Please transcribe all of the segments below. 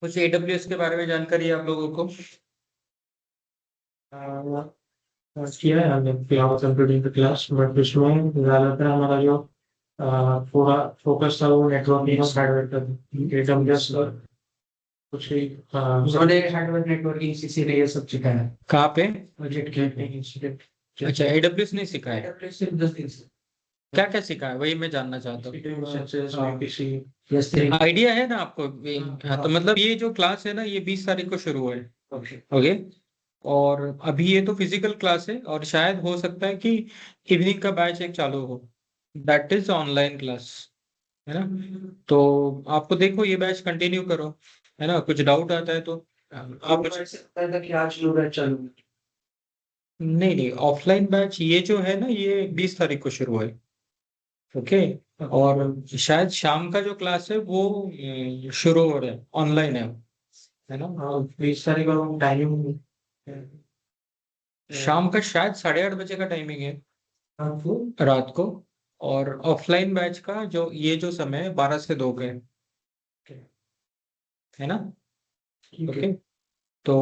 कुछ AWS के बारे में जानकारी है आप लोगों को? किया है हमने क्लाउड कंप्यूटिंग का क्लास, बट उसमें ज्यादातर हमारा जो पूरा फोकस था वो नेटवर्किंग और हार्डवेयर का। एडब्ल्यूएस और कुछ ही हमने हार्डवेयर नेटवर्किंग इसीलिए ये सब सीखा है कहाँ पे? प्रोजेक्ट के इंस्टीट्यूट। अच्छा, AWS नहीं सिखा है। AWS सिर्फ 10 दिन से क्या क्या सिखा है वही मैं जानना चाहता हूँ। VPC S3। आइडिया है ना आपको हाँ, तो मतलब ये जो क्लास है ना ये 20 तारीख को शुरू है। ओके। और अभी ये तो फिजिकल क्लास है और शायद हो सकता है कि इवनिंग का बैच एक चालू हो। दैट इज ऑनलाइन क्लास, है ना? तो आपको देखो ये बैच कंटिन्यू करो, है ना? कुछ डाउट आता है तो आप मुझे। ऐसे लगता था कि आज लोग चालू। नहीं नहीं, ऑफलाइन बैच ये जो है ना ये 20 तारीख को शुरू है। ओके। और शायद शाम का जो क्लास है वो शुरू हो रहा है, ऑनलाइन है ना? हाँ, 20 तारीख को टाइमिंग शाम का शायद 8:30 बजे का टाइमिंग है आपको। रात को। और ऑफलाइन बैच का जो ये जो समय है 12 से 2 का है ना? ठीक है। ओके। तो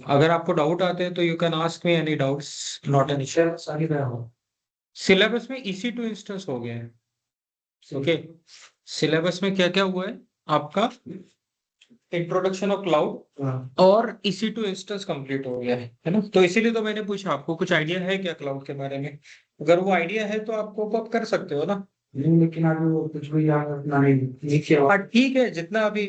अगर आपको डाउट आते हैं तो you can ask me any doubts, not an issue. सारी तरह हो। सिलेबस में EC2 इंस्टेंस हो गए हैं। ओके। सिलेबस में क्या क्या हुआ है आपका? इंट्रोडक्शन ऑफ क्लाउड हाँ। और EC2 इंस्टेंस कंप्लीट हो गया है ना? तो इसीलिए तो मैंने पूछा आपको कुछ आइडिया है क्या क्लाउड के बारे में? अगर वो आइडिया है तो आप कोप अप कर सकते हो ना? नहीं, लेकिन अभी वो कुछ भी याद अपना नहीं किया। हाँ ठीक है, जितना अभी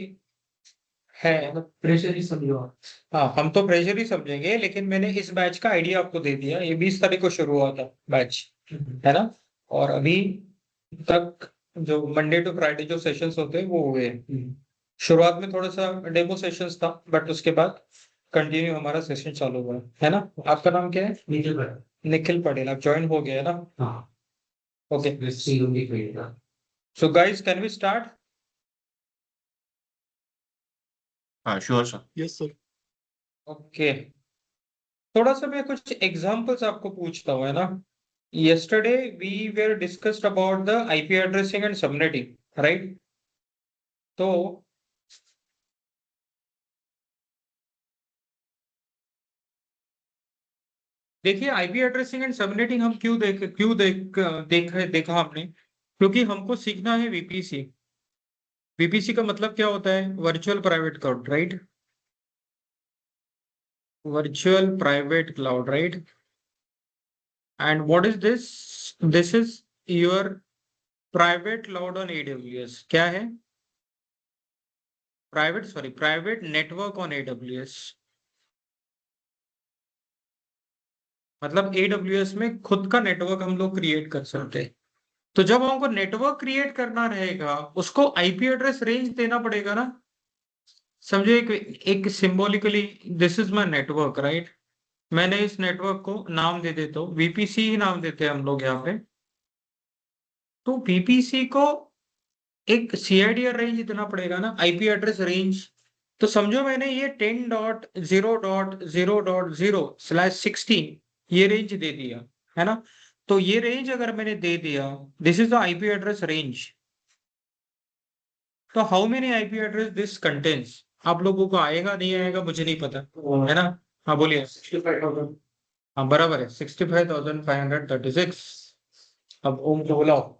है। मतलब प्रेशर ही समझो आप। हाँ हम तो प्रेशर ही समझेंगे, लेकिन मैंने इस बैच का आइडिया आपको दे दिया। ये 20 तारीख को शुरू हुआ था बैच, है ना? और अभी तक जो मंडे टू फ्राइडे जो सेशंस होते हैं वो हुए हैं। शुरुआत में थोड़ा सा डेमो सेशंस था, बट उसके बाद कंटिन्यू हमारा सेशन चालू हुआ है ना? आपका नाम क्या है? निखिल भाई। निखिल पटेल, आप ज्वाइन हो गए है ना? हाँ। ओके। सी होंगी कोई ना। So guys can we start? हाँ sure sir. Yes sir. Okay. थोड़ा सा मैं कुछ एग्जांपल्स आपको पूछता हूँ, है ना? Yesterday we were discussed about the IP addressing and subnetting, right? तो देखिए आईपी एड्रेसिंग एंड सबनेटिंग हम देखा हमने, क्योंकि हमको सीखना है VPC। VPC का मतलब क्या होता है? Virtual private cloud, right? Virtual private cloud, right? And what is this? This is your private cloud on AWS। क्या है? Private network on AWS। मतलब AWS में खुद का नेटवर्क हम लोग क्रिएट कर सकते हैं। तो जब हमको नेटवर्क क्रिएट करना रहेगा उसको आईपी एड्रेस रेंज देना पड़ेगा ना? समझो एक symbolically this is my network, right? मैंने इस नेटवर्क को नाम दे देता हूँ, VPC ही नाम देते हैं हम लोग यहाँ पे। तो VPC को एक CIDR रेंज देना पड़ेगा ना, आईपी एड्रेस रेंज। तो समझो मैंने ये 10.0.0.0/16 ये रेंज दे दिया, है ना? तो ये रेंज अगर मैंने दे दिया, this is the IP address range. तो how many IP address this contains? आप लोगों को आएगा नहीं आएगा मुझे नहीं पता, है ना? हाँ बोलिए। 65,000। हाँ बराबर है, 65,536। अब ओम को बुलाओ।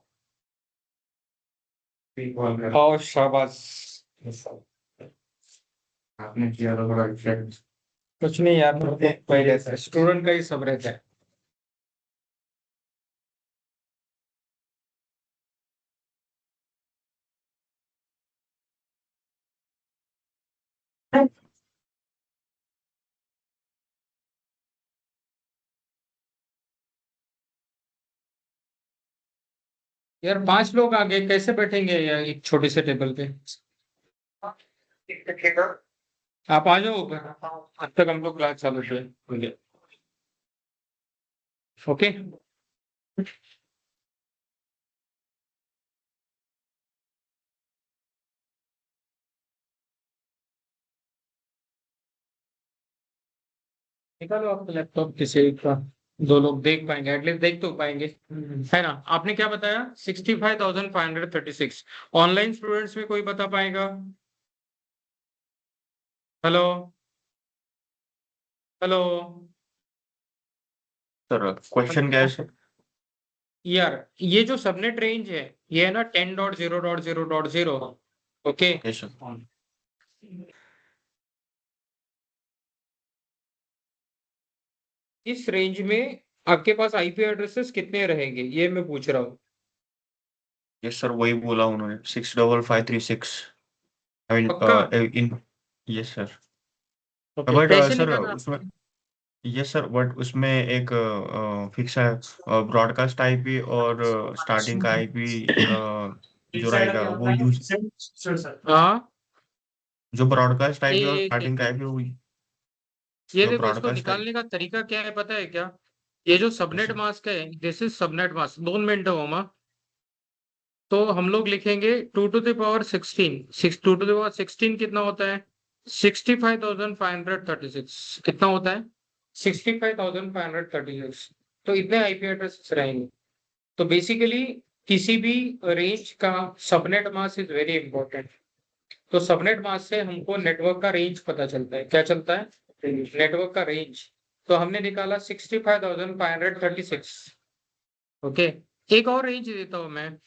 और शाबाश। आपने किया तो बड़ा इफेक्ट। कुछ नहीं यार, पहले से स्टूडेंट का ही सब रहता है। यार 5 लोग आगे कैसे बैठेंगे यार एक छोटे से टेबल पे? आप आ जाओ ऊपर, अब तक हम लोग क्लास चालू है। ओके। निकालो आपका लैपटॉप, किसी का 2 लोग देख पाएंगे, एटलीस्ट देख तो पाएंगे, है ना? आपने क्या बताया? 65,536। ऑनलाइन स्टूडेंट्स में कोई बता पाएगा? हेलो हेलो सर क्वेश्चन क्या है सर? यार, ये जो सबनेट रेंज है, ये है ना 10.0.0.0। ओके। Yes sir. इस रेंज में आपके पास आईपी एड्रेसेस कितने रहेंगे, ये मैं पूछ रहा हूँ। यस सर, वही बोला उन्होंने 65536। आई पक्का? Mean in. Yes sir. Okay, but कैसे सर निकाला उसमें, आपने? यस सर, बट उसमें एक फिक्स है, ब्रॉडकास्ट आईपी और स्टार्टिंग का आईपी जो रहेगा वो यूज, हाँ, जो ब्रॉडकास्ट आईपी और एक स्टार्टिंग एक का एक आईपी वो, ये जो देखो, इसको ब्रॉडकास्ट आईपी। निकालने का तरीका क्या है पता है क्या? ये जो यस सबनेट सर। मास्क है, this is subnet mask. 2 minute हो मामा। तो हम लोग लिखेंगे 2 to the power 16। 2 to the power 16 कितना होता है? 65,536। कितना होता है? 65,536। तो इतने आईपी एड्रेस रहेंगे। तो बेसिकली किसी भी रेंज का subnet mask is very important. तो सबनेट मास्क से हमको नेटवर्क का रेंज पता चलता है। क्या चलता है? नेटवर्क का रेंज। तो हमने निकाला 65,536। ओके। एक और रेंज देता हूं मैं,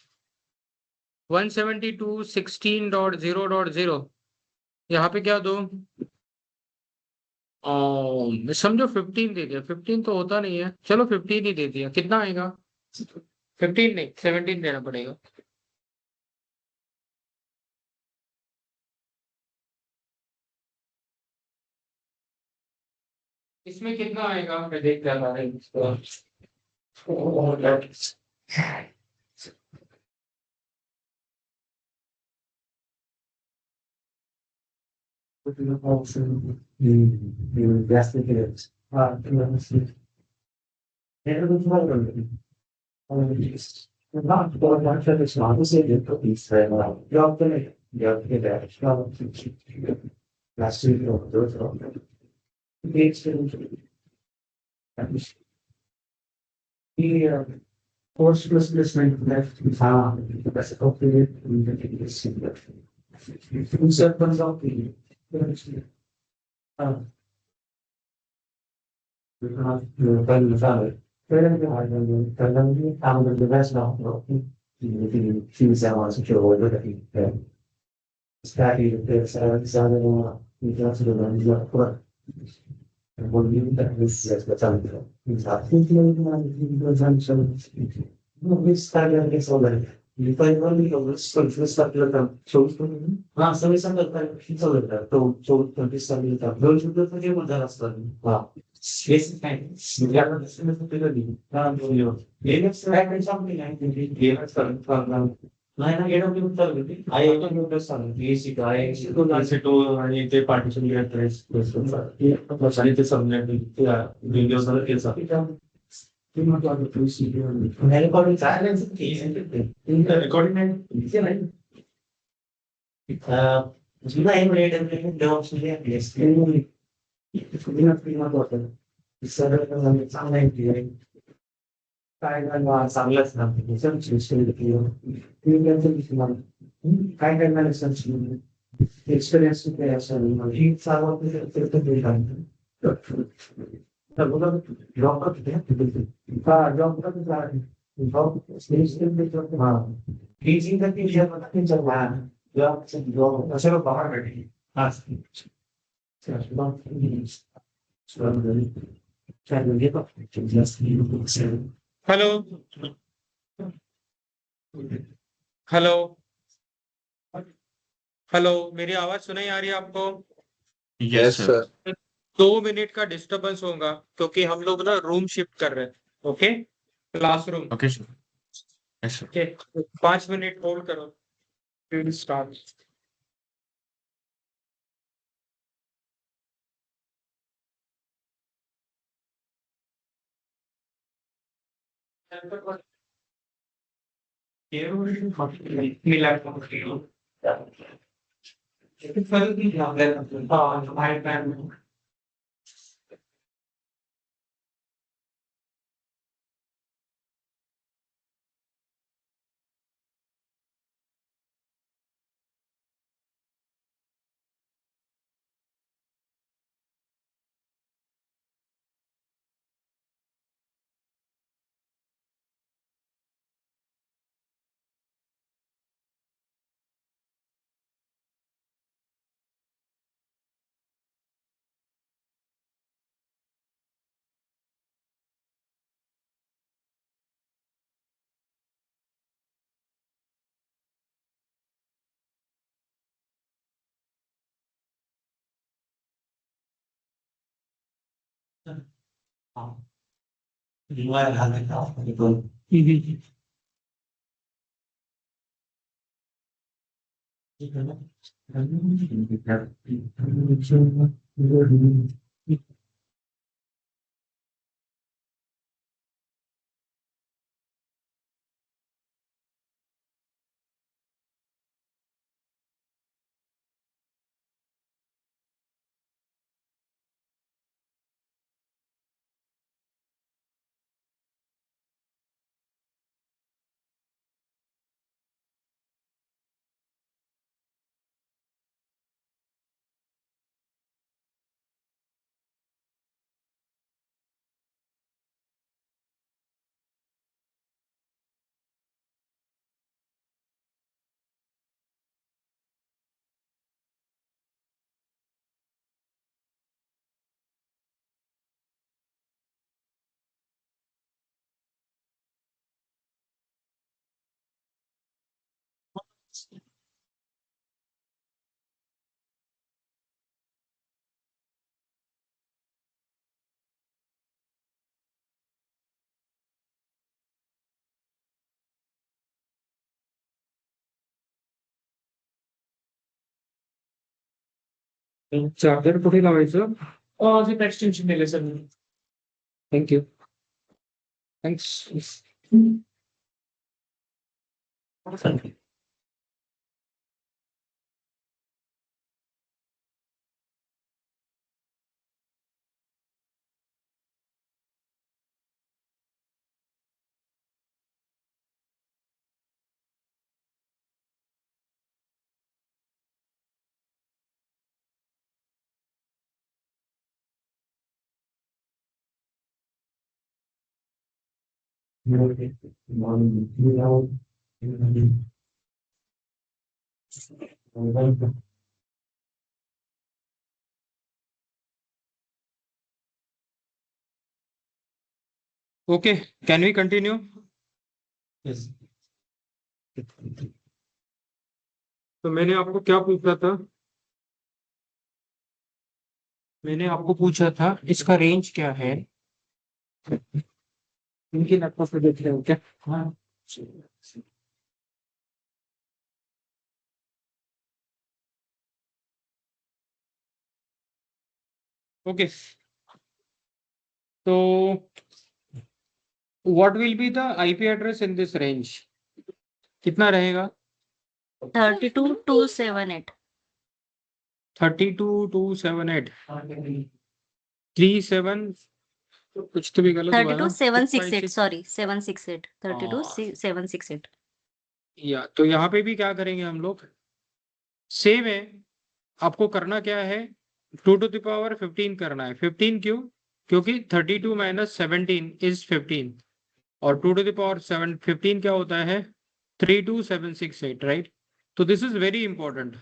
172.16.0.0। यहाँ पे क्या दो? समझो 15 दे दिया। 15 तो होता नहीं है, चलो 15 ही दे दिया। कितना आएगा? 15 नहीं, 17 देना पड़ेगा। इसमें कितना आएगा मैं देख रहा था। Force placement left. That's appropriate. Insert comes out. हाँ सभी संगत तो 24-25 दोन शुद्ध तो जे मजा असतात हाँ बेसिक नाही ज्याला दिसलं तर ते कधी हा बोलियो गेम्स काय समथिंग आहे गेम्स करणार नाही ना एडब्ल्यू चालू आहे एडब्ल्यू चालू बेसिक आहे तो लासेटो आणि ते पार्टिशन करायचं आणि ते समजण्यात व्हिडिओ झालं केसा recording silence recording नाही जुना आहे म्हणजे डेव्हलप्स मध्ये सरळ चांगला आहे काय काय चांगलंच ना काय करणार एक्सपिरियन्स काय असं ही चालवत जॉब करते हा जॉब करते जॉब हाँ टीचिंग करती है जॉब जॉब असं बाहर बैठी हाँ हेलो हेलो हेलो, मेरी आवाज सुनाई आ रही है आपको? Yes yes sir. Sir. 2 minute का डिस्टरबेंस होगा क्योंकि हम लोग ना रूम शिफ्ट कर रहे हैं। Okay, classroom. Okay sir. Yes sir. Okay, 5 minute hold करो, फिर स्टार्ट। मिला चार्जर कुठे लावायचं? जे एक्सटेन्शन दिले sir. Thank you. Thanks. Okay, can we continue? Yes. तो मैंने आपको क्या पूछा था? मैंने आपको पूछा था इसका रेंज क्या है? इनकी लैपटॉप पे देख रहे हो क्या? हाँ. ओके. तो what will be the IP address in this range? कितना रहेगा? 32278. 32278. 37 कुछ तो भी गलत हुआ ना? 32768. Sorry, 768. 32768. या तो यहाँ पे भी क्या करेंगे हम लोग? सेम है. आपको करना क्या है? 2 to the power 15 करना है. 15 क्यों? क्योंकि 32 minus 17 is 15 और 2 to the power 15 क्या होता है? 32768, राइट? तो दिस इज वेरी इंपॉर्टेंट,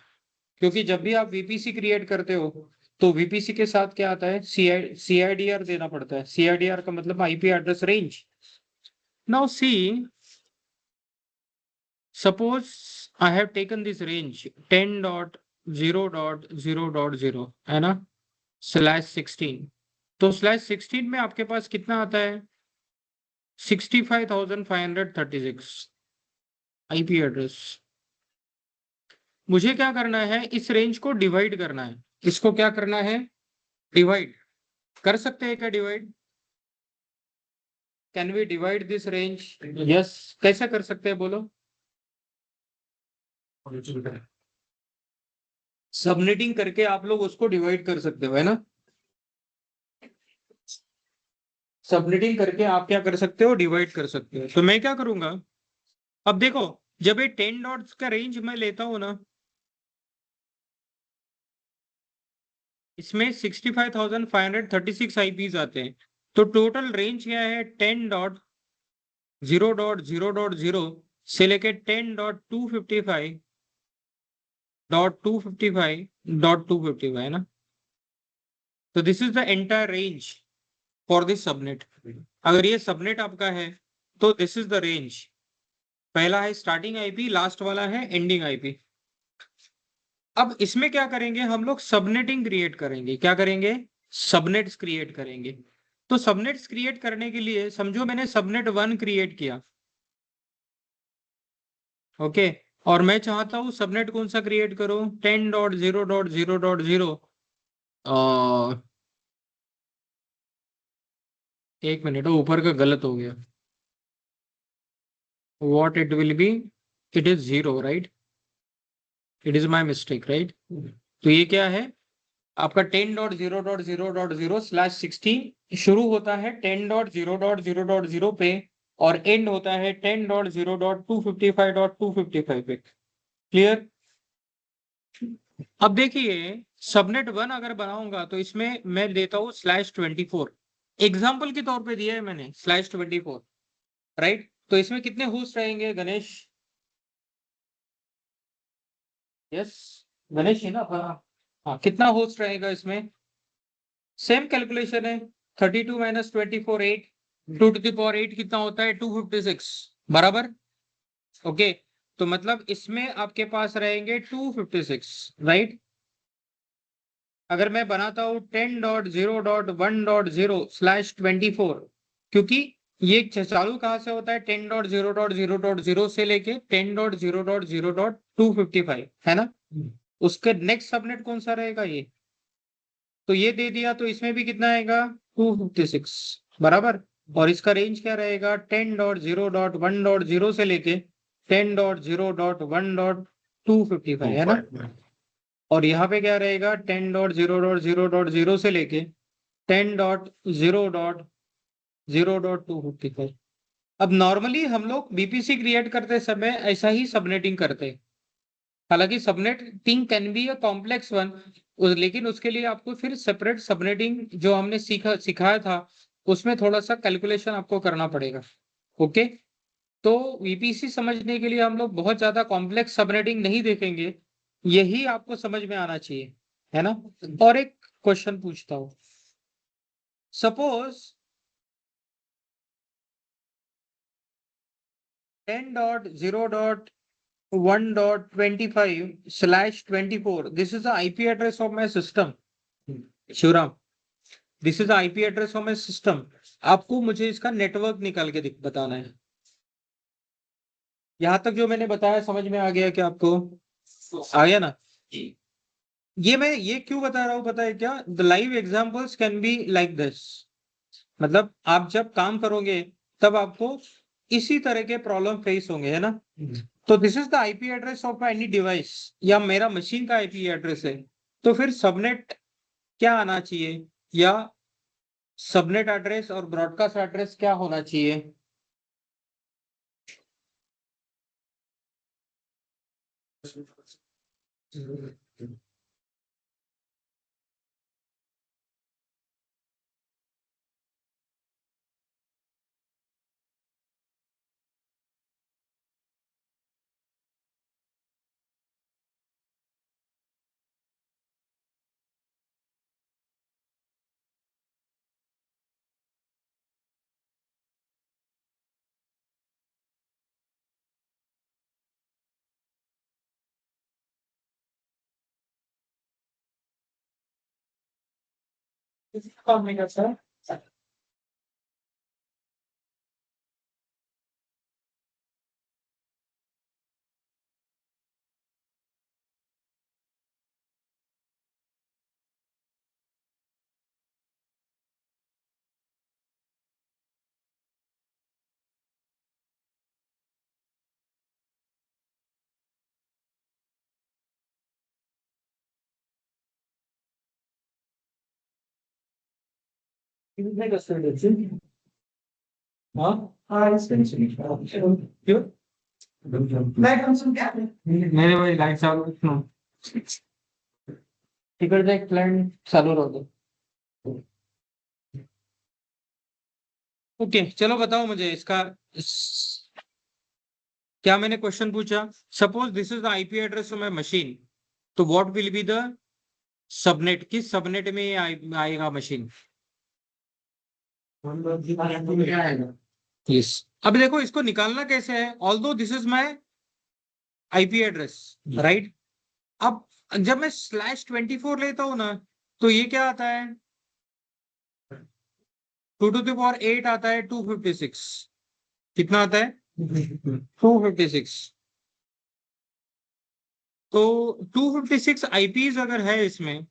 क्योंकि जब भी आप वीपीसी क्रिएट करते हो तो वीपीसी के साथ क्या आता है? सीआईडीआर देना पड़ता है. सीआईडीआर का मतलब IP address range. Now see, suppose I have taken this range 10.0.0.0 है ना, /16. तो /16 में आपके पास कितना आता है? 65,536 आईपी एड्रेस. मुझे क्या करना है? इस रेंज को डिवाइड करना है. इसको क्या करना है? डिवाइड. कर सकते हैं क्या divide? Can we divide this range? Yes. कैसे कर सकते हैं बोलो? सबनेटिंग करके आप लोग उसको डिवाइड कर सकते हो, है ना? सबनेटिंग करके आप क्या कर सकते हो? डिवाइड कर सकते हो. तो मैं क्या करूंगा? अब देखो, जब ये 10 डॉट्स का रेंज मैं लेता हूं ना, इसमें 65,536 आईपीज आते हैं. तो टोटल रेंज क्या है? 10.0.0.0 से लेके 10.255.255.255 है ना. तो this is the entire range for this subnet. अगर ये सबनेट आपका है तो दिस इज द रेंज. पहला है स्टार्टिंग आईपी, लास्ट वाला है एंडिंग आईपी. अब इसमें क्या करेंगे हम लोग? सबनेटिंग क्रिएट करेंगे. क्या करेंगे? सबनेट्स क्रिएट करेंगे। तो सबनेट्स क्रिएट करने के लिए समझो मैंने सबनेट 1 क्रिएट किया, ओके, और मैं चाहता हूं सबनेट कौन सा क्रिएट करूं, 10.0.0.0। एक मिनट, ऊपर का गलत हो गया, what it will be, it is 0 right, it is my mistake right. तो ये क्या है आपका 10.0.0.0/16 शुरू होता है 10.0.0.0 पे और एंड होता है 10.0.255.255 पे। क्लियर? अब देखिए सबनेट 1 अगर बनाऊंगा तो इसमें मैं देता हूं /24, एग्जाम्पल के तौर पे दिया है मैंने /24 राइट। तो इसमें कितने होस्ट रहेंगे गणेश? यस गणेश है ना? हाँ, कितना होस्ट रहेगा इसमें? सेम कैलकुलेशन है, 32 - 24 8, 2⁸ कितना होता है? 256 बराबर। ओके, तो मतलब इसमें आपके पास रहेंगे 256 राइट। अगर मैं बनाता हूं 10.0.1.0/24, क्योंकि ये चालू कहां से होता है 10.0.0.0 से लेके 10.0.0.255 है ना। उसके नेक्स्ट सबनेट कौन सा रहेगा ये, तो ये दे दिया, तो इसमें भी कितना आएगा 256 बराबर। और इसका रेंज क्या रहेगा 10.0.1.0 से लेके 10.0.1.255 है ना। और यहाँ पे क्या रहेगा 10.0.0.0 से लेके 10.0.0.255। अब नॉर्मली हम लोग बीपीसी क्रिएट करते समय ऐसा ही सबनेटिंग करते हैं। हालांकि subnetting can be a complex one, लेकिन उसके लिए आपको फिर सेपरेट सबनेटिंग जो हमने सिखाया था उसमें थोड़ा सा कैलकुलेशन आपको करना पड़ेगा। ओके, तो वीपीसी समझने के लिए हम लोग बहुत ज्यादा कॉम्प्लेक्स सबनेटिंग नहीं देखेंगे, यही आपको समझ में आना चाहिए, है ना। और एक क्वेश्चन पूछता हूं, suppose 10.0.1.25/24, this is the IP address of my system। Shivram, this is the IP address of my system। आपको मुझे इसका नेटवर्क निकाल के बताना है। यहां तक जो मैंने बताया समझ में आ गया क्या आपको? आ गया ना? ये मैं ये क्यों बता रहा हूं पता है क्या? The live examples can be like this, मतलब आप जब काम करोगे तब आपको इसी तरह के प्रॉब्लम फेस होंगे, है ना। तो this is the IP address of any device, या मेरा मशीन का IP एड्रेस है, तो फिर सबनेट क्या आना चाहिए, या सबनेट एड्रेस और ब्रॉडकास्ट एड्रेस क्या होना चाहिए? मेरे भाई लाइट चालू तिकडचा एक प्लॅन चालू राहतो। ओके चलो बताओ मुझे इसका क्या मैंने क्वेश्चन पूछा, suppose this is the IP address of my machine, तो what will be the subnet, किस सबनेट में ये आएगा मशीन? यस, अब देखो इसको निकालना कैसे है, although this is my IP address right. अब जब मैं /24 लेता हूं ना, तो ये क्या आता है 2 to the power 8 आता है 256। कितना आता है 256। तो 256 आईपीज अगर है इसमें,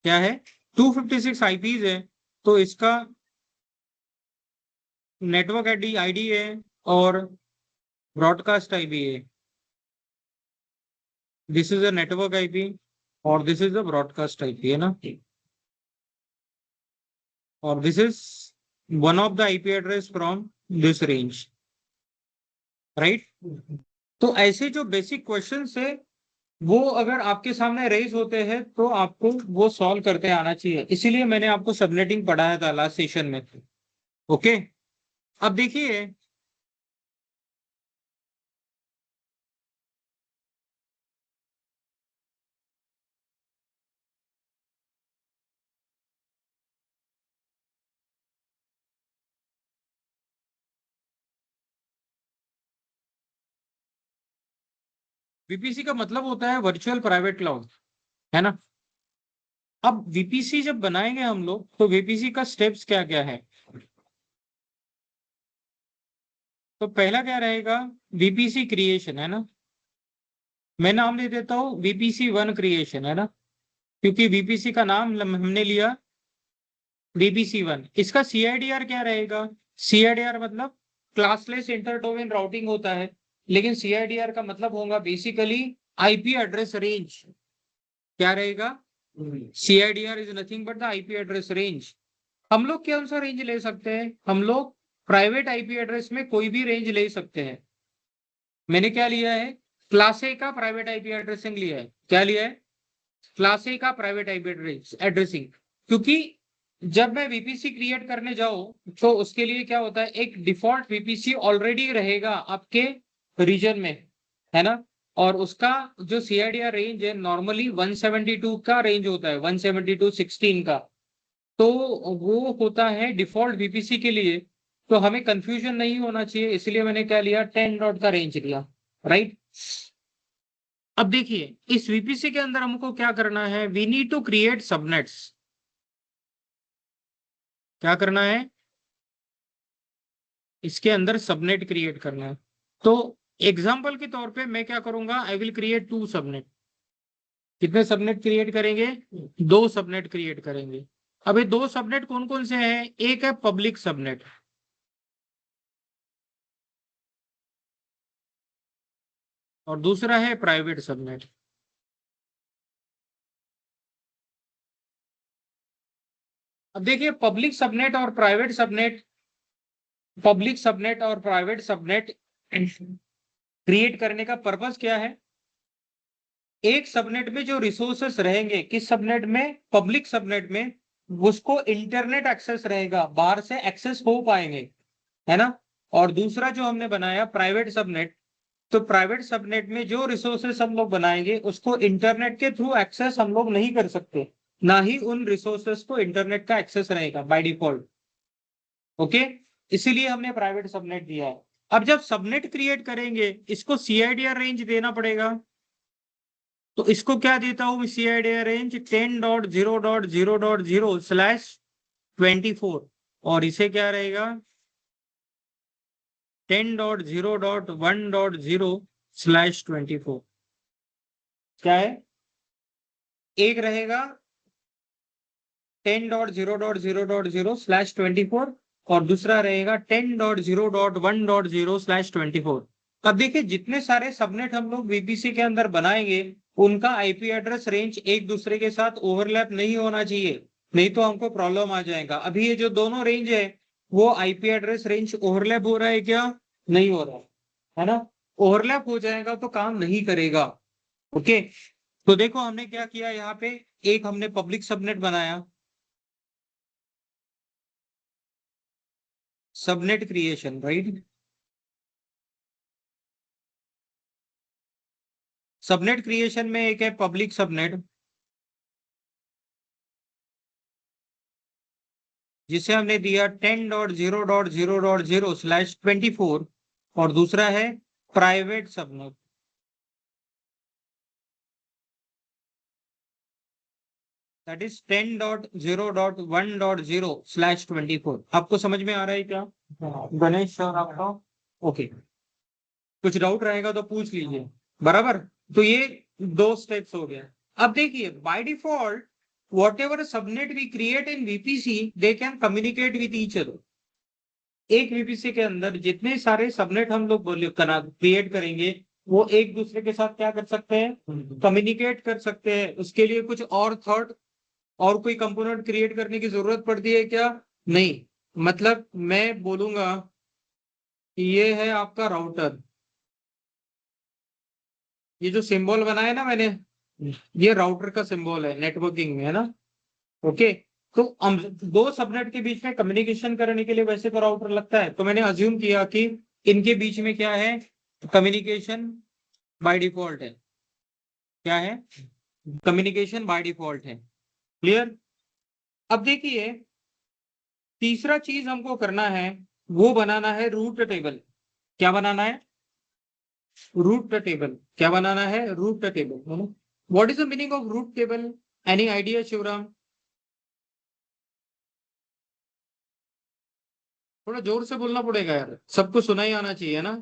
क्या है 256 आईपीज है, तो इसका नेटवर्क आईडी है और ब्रॉडकास्ट आईपी है। This is a network IP और this is a broadcast IP, है ना। और this is one of the IP address from this range, right. तो ऐसे जो बेसिक क्वेश्चंस है वो अगर आपके सामने रेज होते हैं तो आपको वो सॉल्व करते आना चाहिए, इसीलिए मैंने आपको सबनेटिंग पढ़ाया था लास्ट सेशन में। ओके, अब देखिए वीपीसी का मतलब होता है वर्चुअल प्राइवेट क्लाउड, है ना। अब वीपीसी जब बनाएंगे हम लोग तो वीपीसी का स्टेप्स क्या क्या है। तो पहला क्या रहेगा, वीपीसी क्रिएशन, है ना। मैं नाम दे देता हूं वीपीसी 1 क्रिएशन, है ना, क्योंकि वीपीसी का नाम हमने लिया वीपीसी 1। इसका सीआईडीआर क्या रहेगा, सीआईडीआर मतलब क्लासलेस इंटरडोमेन राउटिंग होता है, लेकिन सीआईडीआर का मतलब होगा बेसिकली आईपी एड्रेस रेंज। क्या रहेगा, CIDR is nothing but the IP address range. हम लोग कौन सा रेंज ले सकते हैं, हम लोग प्राइवेट आईपी एड्रेस में कोई भी रेंज ले सकते हैं। मैंने क्या लिया है, क्लास ए का प्राइवेट आईपी एड्रेसिंग लिया है। क्या लिया है, क्लास ए का प्राइवेट आईपी एड्रेसिंग। क्योंकि जब मैं वीपीसी क्रिएट करने जाऊं तो उसके लिए क्या होता है, एक डिफॉल्ट वीपीसी ऑलरेडी रहेगा आपके रीजन में, है ना। और उसका जो सीआईडीआर रेंज है नॉर्मली 172 का रेंज होता है, 172.16 का। तो वो होता है डिफॉल्ट वीपीसी के लिए। तो हमें कंफ्यूजन नहीं होना चाहिए, इसलिए मैंने क्या लिया 10 डॉट का रेंज लिया, राइट। अब देखिए इस वीपीसी के अंदर हमको क्या करना है, we need to create subnets. क्या करना है, इसके अंदर सबनेट क्रिएट करना है। तो एग्जांपल के तौर पे मैं क्या करूंगा, आई विल क्रिएट 2 सबनेट। कितने सबनेट क्रिएट करेंगे, 2 सबनेट क्रिएट करेंगे। अब ये 2 सबनेट कौन कौन से हैं, एक है पब्लिक सबनेट और दूसरा है प्राइवेट सबनेट। अब देखिए पब्लिक सबनेट और प्राइवेट सबनेट, पब्लिक सबनेट और प्राइवेट सबनेट क्रिएट करने का पर्पस क्या है। एक सबनेट में जो रिसोर्सेस रहेंगे, किस सबनेट में, पब्लिक सबनेट में, उसको इंटरनेट एक्सेस रहेगा, बाहर से एक्सेस हो पाएंगे, है ना। और दूसरा जो हमने बनाया प्राइवेट सबनेट, तो प्राइवेट सबनेट में जो रिसोर्सेस हम लोग बनाएंगे उसको इंटरनेट के थ्रू एक्सेस हम लोग नहीं कर सकते, ना ही उन रिसोर्सेस को इंटरनेट का एक्सेस रहेगा बाय डिफॉल्ट। ओके, इसीलिए हमने प्राइवेट सबनेट दिया है। अब जब सबनेट क्रिएट करेंगे इसको सीआईडीआर रेंज देना पड़ेगा। तो इसको क्या देता हूं सीआईडीआर रेंज 10.0.0.0/24 और इसे क्या रहेगा 10.0.1.0/24। क्या है, एक रहेगा 10.0.0.0/24 और दूसरा रहेगा 10.0.1.0/24। अब देखिए जितने सारे सबनेट हम लोग वीपीसी के अंदर बनाएंगे उनका आईपी एड्रेस रेंज एक दूसरे के साथ ओवरलैप नहीं होना चाहिए, नहीं तो हमको प्रॉब्लम आ जाएगा। अभी ये जो दोनों रेंज है वो आईपी एड्रेस रेंज ओवरलैप हो रहा है क्या, नहीं हो रहा है ना। ओवरलैप हो जाएगा तो काम नहीं करेगा। ओके, तो देखो हमने क्या किया यहाँ पे, एक हमने पब्लिक सबनेट बनाया, subnet creation, right. Subnet creation में एक है पब्लिक सबनेट जिसे हमने दिया 10.0.0.0/24 और दूसरा है प्राइवेट सबनेट। That is 10.0.1.0/24। आपको समझ में आ रहा है क्या गणेश और आपका? ओके, कुछ डाउट रहेगा तो पूछ लीजिए। बराबर, तो ये 2 स्टेप्स हो गया। अब देखिए, by default whatever subnet we create in VPC, they can communicate with each other। एक VPC के अंदर जितने सारे सबनेट हम लोग क्रिएट करेंगे, वो एक दूसरे के साथ क्या कर सकते हैं? कम्युनिकेट कर सकते हैं। उसके लिए कुछ और थर्ड और कोई कंपोनेंट क्रिएट करने की जरूरत पड़ती है क्या? नहीं। मतलब मैं बोलूंगा कि ये है आपका राउटर, ये जो सिंबल बनाया ना मैंने, ये राउटर का सिंबल है नेटवर्किंग में, है ना? ओके, तो हम 2 सबनेट के बीच में कम्युनिकेशन करने के लिए वैसे तो राउटर लगता है, तो मैंने अज्यूम किया कि इनके बीच में क्या है? कम्युनिकेशन बाय डिफॉल्ट है। क्या है? कम्युनिकेशन बाय डिफॉल्ट है। क्लियर? अब देखिए, तीसरा चीज हमको करना है, वो बनाना है रूट टेबल। क्या बनाना है? Route table. क्या बनाना है? Route table. What is the meaning of route table? Any idea Shivram? थोड़ा जोर से बोलना पड़ेगा यार, सबको सुना ही आना चाहिए ना।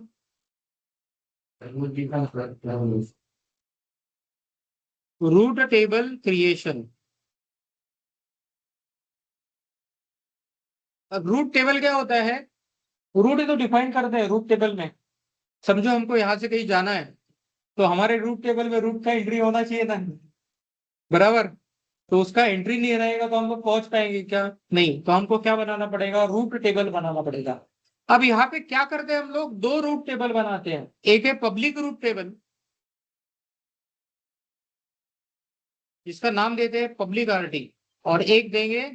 Route table creation. अब रूट टेबल क्या होता है? रूट तो डिफाइन करते हैं रूट टेबल में। समझो हमको यहां से कहीं जाना है, तो हमारे रूट टेबल में रूट का एंट्री होना चाहिए था। बराबर, तो उसका एंट्री नहीं रहेगा तो हम लोग पहुंच पाएंगे क्या? नहीं। तो हमको क्या बनाना पड़ेगा? रूट टेबल बनाना पड़ेगा। अब यहाँ पे क्या करते हैं हम लोग? 2 रूट टेबल बनाते हैं। एक है पब्लिक रूट टेबल, जिसका नाम देते हैं पब्लिक आरटी, और एक देंगे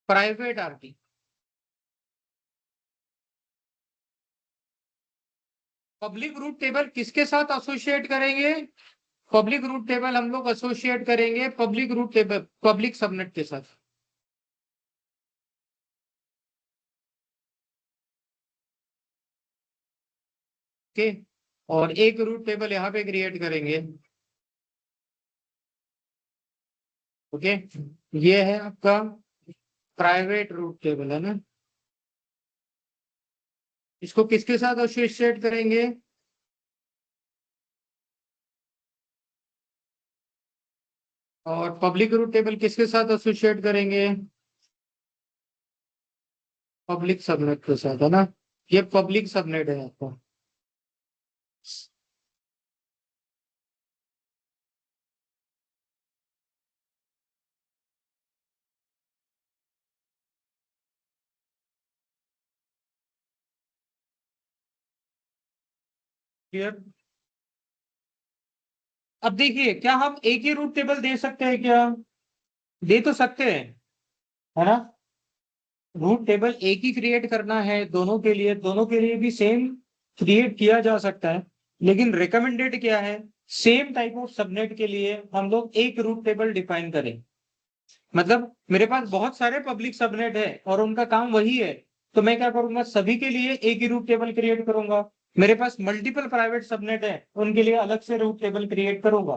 private RT. Public route table किसके साथ एसोसिएट करेंगे? पब्लिक रूट टेबल हम लोग एसोसिएट करेंगे public route table public subnet के साथ। ओके, और एक रूट टेबल यहाँ पे क्रिएट करेंगे। ओके, ये है आपका प्राइवेट रूट टेबल, है ना? इसको किसके साथ एसोसिएट करेंगे? और पब्लिक रूट टेबल किसके साथ एसोसिएट करेंगे? पब्लिक सबनेट के साथ, है ना? ये पब्लिक सबनेट है आपका। क्लियर? अब देखिए, क्या हम एक ही रूट टेबल दे सकते हैं क्या? दे तो सकते हैं, है ना? रूट टेबल एक ही क्रिएट करना है दोनों के लिए, दोनों के लिए भी सेम क्रिएट किया जा सकता है, लेकिन रिकमेंडेड क्या है? सेम टाइप ऑफ सबनेट के लिए हम लोग एक रूट टेबल डिफाइन करें। मतलब मेरे पास बहुत सारे पब्लिक सबनेट है और उनका काम वही है, तो मैं क्या करूंगा? सभी के लिए एक ही रूट टेबल क्रिएट करूंगा। मेरे पास मल्टीपल प्राइवेट सबनेट है, उनके लिए अलग से रूट टेबल क्रिएट करूंगा।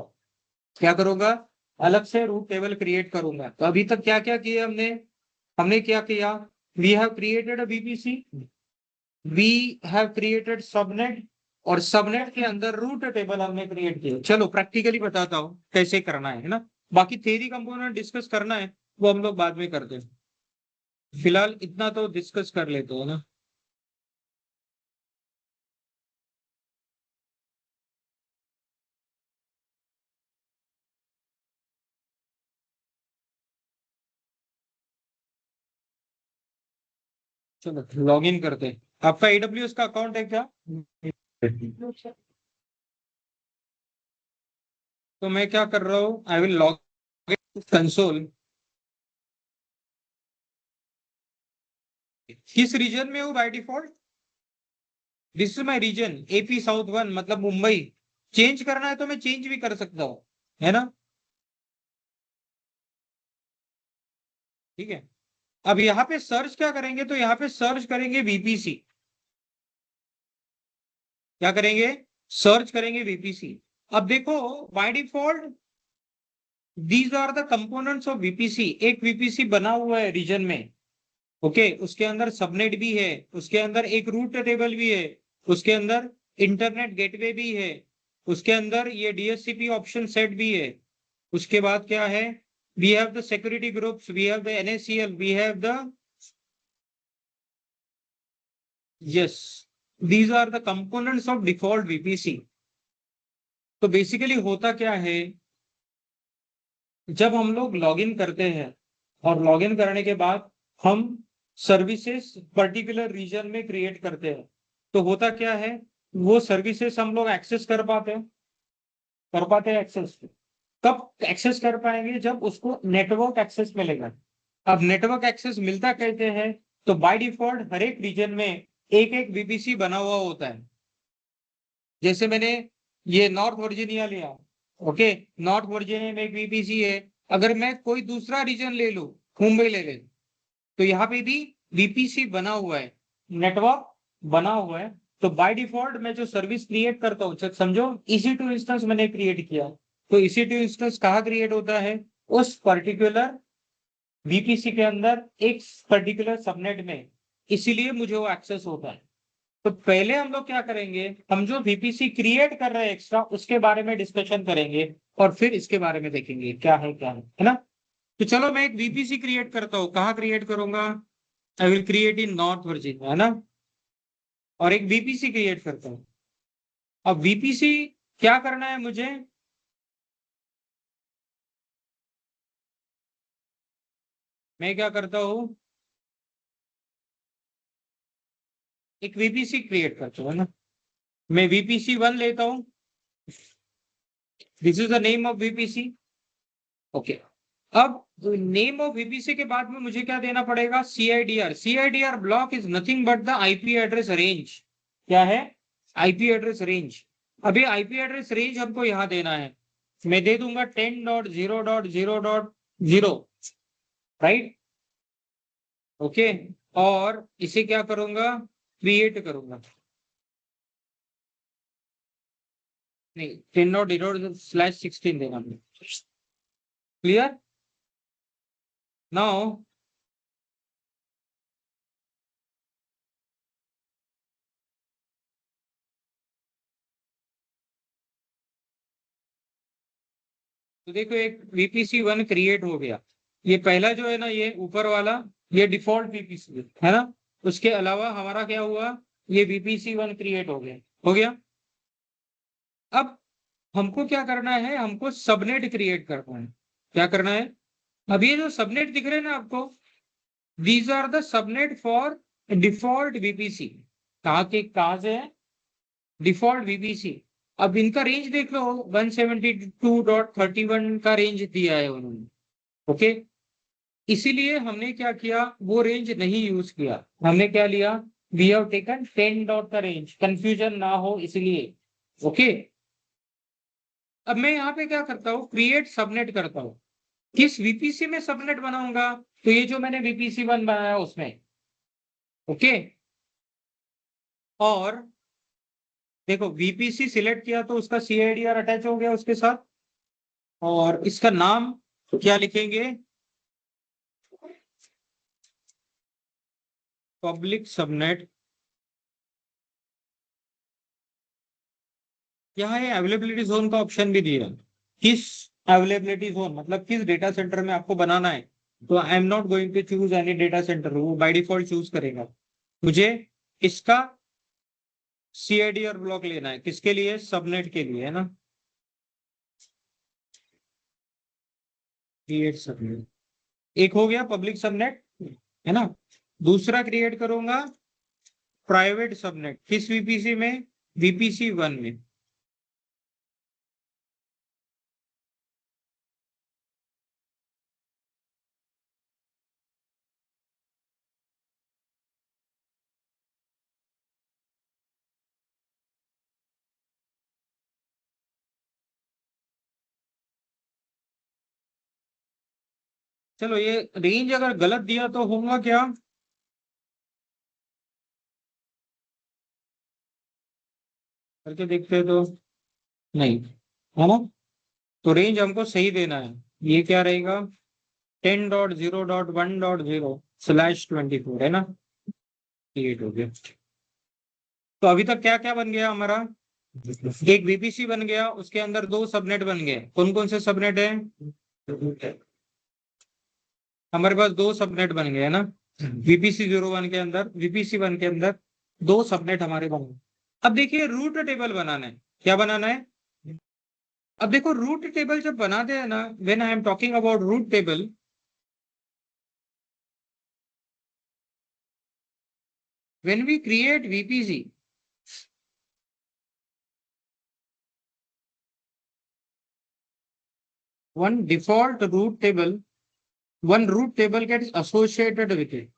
क्या करूंगा? अलग से रूट टेबल क्रिएट करूंगा। तो अभी तक क्या क्या किया हमने? हमने क्या किया? We have created a VPC, we have created subnet, और सबनेट के अंदर रूट टेबल हमने क्रिएट किया। चलो प्रैक्टिकली बताता हूँ कैसे करना है ना? बाकी थ्योरी कंपोनेंट डिस्कस करना है, वो हम लोग बाद में करते हैं। फिलहाल इतना तो डिस्कस कर लेते हैं ना। चलो लॉग इन करते हैं। आपका AWS का अकाउंट है क्या? तो मैं क्या कर रहा हूँ, I will log in console. किस रीजन में हूँ by default? This is my region AP South 1, मतलब मुंबई। चेंज करना है तो मैं चेंज भी कर सकता हूँ, है ना? ठीक है। अब यहाँ पे सर्च क्या करेंगे? तो यहाँ पे सर्च करेंगे VPC। क्या करेंगे? सर्च करेंगे VPC। अब देखो, by default these are the components of VPC. एक वीपीसी बना हुआ है रीजन में, ओके, उसके अंदर सबनेट भी है, उसके अंदर एक रूट टेबल भी है, उसके अंदर इंटरनेट गेटवे भी है, उसके अंदर ये डीएचसीपी ऑप्शन सेट भी है। उसके बाद क्या है, we have the security groups, we have the NACL, we have the, yes, these are the components of default VPC. तो बेसिकली होता क्या है, जब हम लोग लॉगिन करते हैं और लॉगिन करने के बाद हम सर्विसेज पर्टिकुलर रीजन में क्रिएट करते हैं, तो होता क्या है, वो सर्विसेज हम लोग एक्सेस कर पाते हैं एक्सेस। कब एक्सेस कर पाएंगे, जब उसको नेटवर्क एक्सेस मिलेगा। अब नेटवर्क एक्सेस मिलता कहते हैं, तो बाय डिफॉल्ट हर एक रीजन में एक एक वीपीसी बना हुआ होता है। जैसे मैंने ये नॉर्थ वर्जीनिया लिया, ओके, नॉर्थ वर्जीनिया में एक वीपीसी है। अगर मैं कोई दूसरा रीजन ले लूं, मुंबई ले ले, तो यहाँ पे भी वीपीसी बना हुआ है, नेटवर्क बना हुआ है। तो बाय डिफॉल्ट मैं जो सर्विस क्रिएट करता हूँ, समझो EC2 इंस्टेंस मैंने क्रिएट किया, तो EC2 इंस्टेंस कहाँ क्रिएट होता है, उस पर्टिकुलर वीपीसी के अंदर एक पर्टिकुलर सबनेट में, इसीलिए मुझे वो एक्सेस होता है। तो पहले हम लोग क्या करेंगे, हम जो वीपीसी क्रिएट कर रहे हैं एक्स्ट्रा, उसके बारे में डिस्कशन करेंगे और फिर इसके बारे में देखेंगे क्या है ना। तो चलो मैं एक वीपीसी क्रिएट करता हूँ, कहाँ क्रिएट करूंगा, I will create in north Virginia, है ना, और एक वीपीसी क्रिएट करता हूँ। अब वीपीसी क्या करना है मुझे, मैं क्या करता हूँ, एक वीपीसी क्रिएट करता हूँ, है ना। मैं VPC1 लेता हूँ, this is the name of VPC, okay. अब नेम ऑफ वीपीसी के बाद में मुझे क्या देना पड़ेगा, CIDR। CIDR block is nothing but the IP address range. क्या है, आईपी एड्रेस रेंज। अभी आईपी एड्रेस रेंज हमको यहाँ देना है, मैं दे दूंगा 10.0.0.0, राइट, ओके। और इसे क्या करूंगा, क्रिएट करूंगा, नहीं 10.0.0/16 देना, क्लियर नाउ। तो देखो एक VPC1 क्रिएट हो गया। ये पहला जो है ना, ये ऊपर वाला, ये डिफॉल्ट VPC है ना। उसके अलावा हमारा क्या हुआ, ये VPC1 क्रिएट हो गया, हो गया। अब हमको क्या करना है, हमको सबनेट क्रिएट करना है। क्या करना है, अब ये जो सबनेट दिख रहे हैं ना आपको, these are the subnet for default VPC। कहाँ से है, डिफॉल्ट VPC। अब इनका रेंज देख लो, 172.31 का रेंज दिया है उन्होंने, ओके। इसीलिए हमने क्या किया, वो रेंज नहीं यूज किया, हमने क्या लिया, वी हैव टेकन 10 डॉट का रेंज, कंफ्यूजन ना हो इसलिए, ओके। अब मैं यहाँ पे क्या करता हूँ, क्रिएट सबनेट करता हूँ। किस VPC में सबनेट बनाऊंगा, तो ये जो मैंने VPC1 बनाया उसमें, ओके। और देखो VPC सिलेक्ट किया तो उसका CIDR अटैच हो गया उसके साथ, और इसका नाम क्या लिखेंगे, पब्लिक सबनेट। यहाँ ये अवेलेबिलिटी जोन का ऑप्शन भी दिया है, किस अवेलेबिलिटी जोन मतलब किस डेटा सेंटर में आपको बनाना है। तो I am not going to choose any data center, वो बाय डिफॉल्ट चूज करेगा। मुझे इसका CIDR ब्लॉक लेना है, किसके लिए, सबनेट के लिए, है ना, क्रिएट सबनेट। एक हो गया पब्लिक सबनेट, है ना। दूसरा क्रिएट करूंगा प्राइवेट सबनेट, किस VPC में, VPC1 में। चलो ये रेंज अगर गलत दिया तो होगा क्या, करके देखते हैं तो नहीं, है ना। तो रेंज हमको सही देना है, ये क्या रहेगा 10.0.1.0/24 है ना, क्रिएट हो गया। तो अभी तक क्या क्या बन गया हमारा, एक वीपीसी बन गया, उसके अंदर 2 सबनेट बन गए। कौन कौन से सबनेट है, हमारे पास 2 सबनेट बन गए है ना, वीपीसी 01 के अंदर, वीपीसी 1 के अंदर 2 सबनेट हमारे बन गए। अब देखिए रूट टेबल बनाना है, क्या बनाना है। अब देखो रूट टेबल जब बनाते हैं ना, when I am talking about route table, when we create VPC, one default root table, one root table gets associated with it.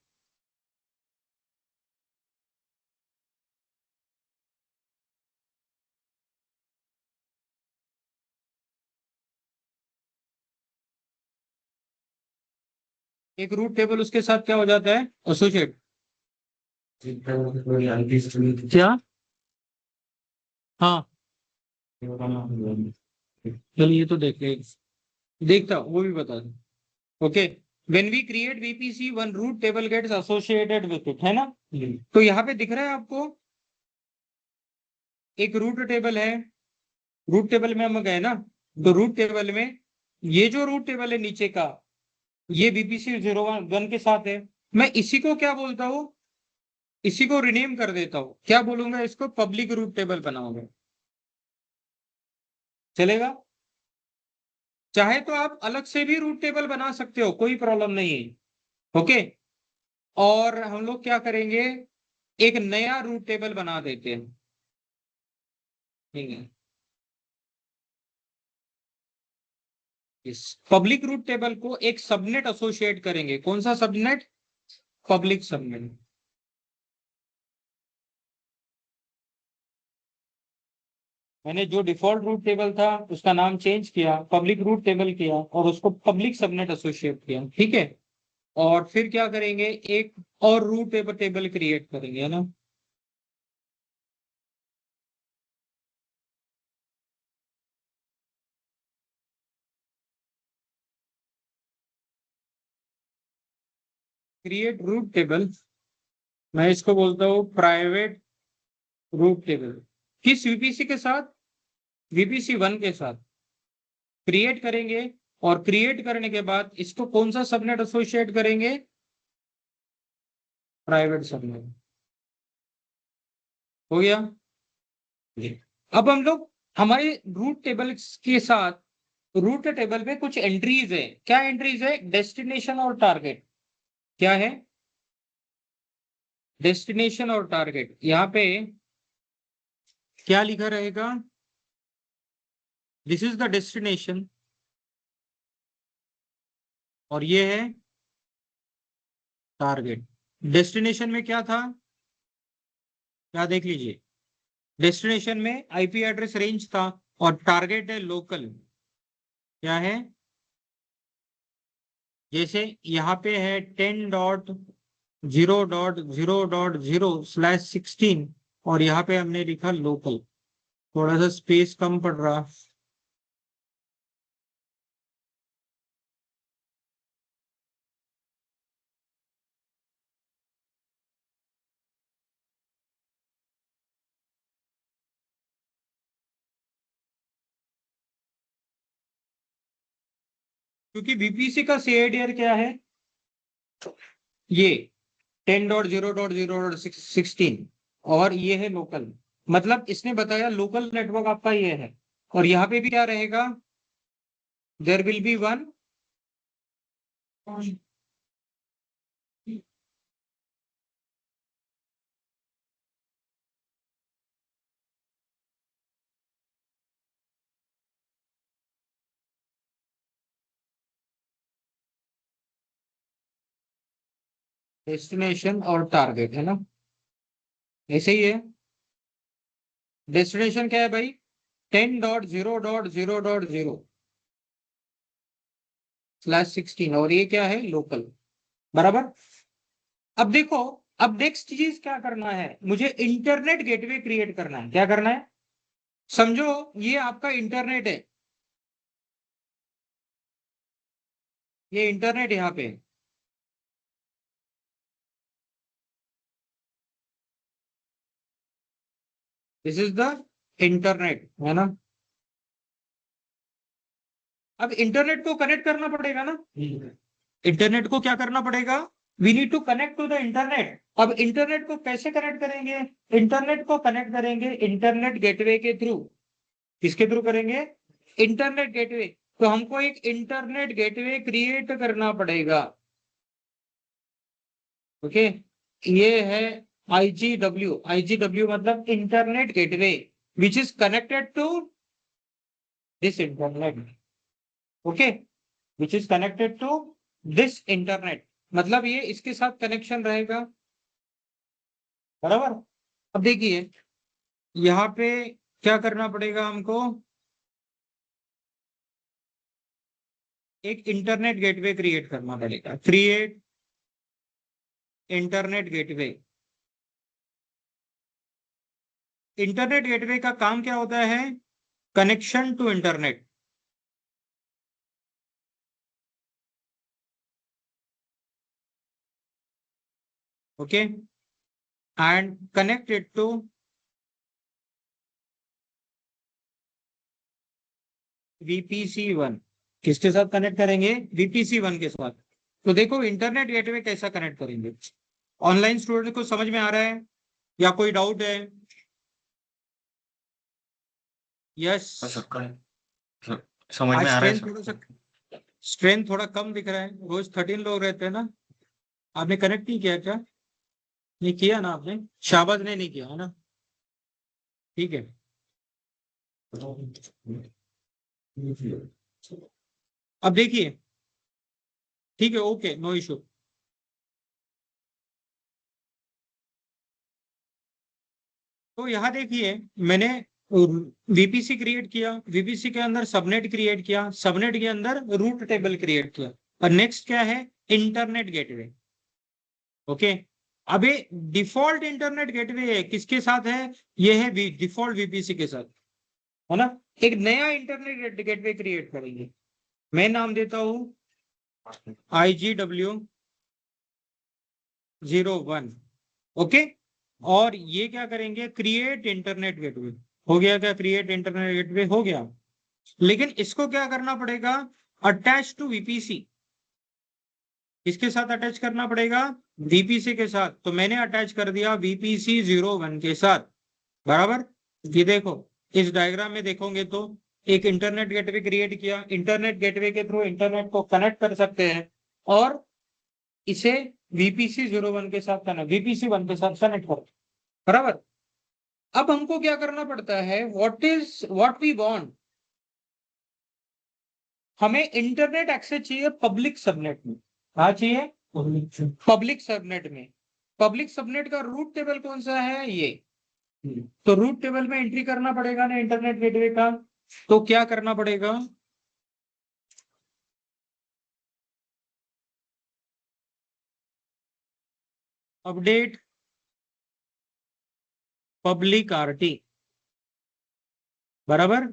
एक रूट टेबल उसके साथ क्या हो जाता है, एसोसिएट। क्या, हाँ चलिए तो देखता हूँ, वो भी बता दो। Okay, when we create VPC one route table gets associated with it, है ना। तो यहाँ पे दिख रहा है आपको एक रूट टेबल है, रूट टेबल में हम गए ना, तो रूट टेबल में ये जो रूट टेबल है नीचे का, ये वीपीसी 01 के साथ है। मैं इसी को क्या बोलता हूँ, इसी को रिनेम कर देता हूं, क्या बोलूंगा इसको, पब्लिक रूट टेबल बनाओगे, चलेगा। चाहे तो आप अलग से भी रूट टेबल बना सकते हो, कोई प्रॉब्लम नहीं है। ओके, और हम लोग क्या करेंगे, एक नया रूट टेबल बना देते हैं, ठीक है। इस पब्लिक रूट टेबल को एक सबनेट एसोसिएट करेंगे, कौन सा सबनेट, पब्लिक सबनेट। मैंने जो डिफॉल्ट रूट टेबल था उसका नाम चेंज किया, पब्लिक रूट टेबल किया, और उसको पब्लिक सबनेट एसोसिएट किया, ठीक है। और फिर क्या करेंगे, एक और रूट टेबल क्रिएट करेंगे, है ना। क्रिएट रूट टेबल, मैं इसको बोलता हूं प्राइवेट रूट टेबल, किस वीपीसी के साथ, वीपीसी 1 के साथ क्रिएट करेंगे। और क्रिएट करने के बाद इसको कौन सा सबनेट एसोसिएट करेंगे, प्राइवेट सबनेट, हो गया। अब हम लोग हमारे रूट टेबल के साथ, रूट टेबल में कुछ एंट्रीज है, क्या एंट्रीज है, डेस्टिनेशन और टारगेट, क्या है, डेस्टिनेशन और टारगेट। यहाँ पे क्या लिखा रहेगा, दिस इज द डेस्टिनेशन, और ये है टारगेट। डेस्टिनेशन में क्या था, क्या देख लीजिए, डेस्टिनेशन में आईपी एड्रेस रेंज था, और टारगेट है लोकल, क्या है, जैसे यहाँ पे है 10.0.0.0/16, और यहाँ पे हमने लिखा लोकल, थोड़ा सा स्पेस कम पड़ रहा, क्योंकि बीपीसी का सीआईडीआर क्या है, ये 10.0.0.16, और ये है लोकल, मतलब इसने बताया लोकल नेटवर्क आपका ये है। और यहाँ पे भी क्या रहेगा, there will be one destination और टारगेट, है ना, ऐसे ही है। डेस्टिनेशन क्या है भाई, 10.0.0.0/16, और ये क्या है, लोकल, बराबर। अब देखो, अब नेक्स्ट चीज क्या करना है, मुझे इंटरनेट गेटवे क्रिएट करना है, क्या करना है, समझो ये आपका इंटरनेट है, ये इंटरनेट यहाँ पे, दिस इज द इंटरनेट, है ना। अब इंटरनेट को कनेक्ट करना पड़ेगा ना, इंटरनेट को क्या करना पड़ेगा, we need to connect to the internet. अब इंटरनेट को कैसे कनेक्ट करेंगे, इंटरनेट को कनेक्ट करेंगे इंटरनेट गेटवे के थ्रू। किसके थ्रू करेंगे, इंटरनेट गेटवे। तो हमको एक इंटरनेट गेटवे क्रिएट करना पड़ेगा। ओके, ये है आईजीडब्ल्यू मतलब internet gateway which is connected to this internet. Okay, which is connected to this internet, मतलब ये इसके साथ कनेक्शन रहेगा, बराबर। अब देखिए यहाँ पे क्या करना पड़ेगा हमको, एक इंटरनेट गेटवे क्रिएट करना पड़ेगा, create internet gateway. Internet gateway का काम क्या होता है, connection to internet. Okay, and connected to VPC1। किसके साथ कनेक्ट करेंगे, VPC1 के साथ। तो देखो इंटरनेट गेटवे कैसा कनेक्ट करेंगे, ऑनलाइन स्टूडेंट को समझ में आ रहा है या कोई डाउट है। यस, समझ आज में आ रहा है स्ट्रेंथ सर। थोड़ा सा, स्ट्रेंथ थोड़ा कम दिख रहा है, रोज 13 लोग रहते हैं ना। आपने कनेक्ट नहीं किया क्या, नहीं किया ना आपने, शाबाज ने नहीं किया है ना, ठीक है। अब देखिए, ठीक है, ओके, नो इशू। तो यहाँ देखिए मैंने VPC क्रिएट किया, VPC के अंदर सबनेट क्रिएट किया, सबनेट के अंदर रूट टेबल क्रिएट किया, और नेक्स्ट क्या है, इंटरनेट गेटवे। ओके, अभी डिफॉल्ट इंटरनेट गेटवे है, किसके साथ है, ये है डिफॉल्ट VPC के साथ, है ना। एक नया इंटरनेट गेटवे क्रिएट करेंगे, मैं नाम देता हूं IGW01। ओके, और ये क्या करेंगे, क्रिएट इंटरनेट गेटवे। हो गया क्या, क्रिएट इंटरनेट गेटवे हो गया, लेकिन इसको क्या करना पड़ेगा, अटैच टू VPC। किसके साथ अटैच करना पड़ेगा, VPC के साथ। तो मैंने अटैच कर दिया VPC01 के साथ, बराबर। ये देखो इस डायग्राम में देखोगे तो एक इंटरनेट गेटवे क्रिएट किया, इंटरनेट गेटवे के थ्रू इंटरनेट को कनेक्ट कर सकते हैं, और इसे VPC01 के साथ कनेक्ट, VPC1 के साथ कनेक्ट करो, बराबर। अब हमको क्या करना पड़ता है, व्हाट वी वांट, हमें इंटरनेट एक्सेस चाहिए पब्लिक सबनेट में। क्या चाहिए, पब्लिक सबनेट में। पब्लिक सबनेट का रूट टेबल कौन सा है, ये। तो रूट टेबल में एंट्री करना पड़ेगा ना इंटरनेट गेटवे का। तो क्या करना पड़ेगा, अपडेट पब्लिक RT, बराबर।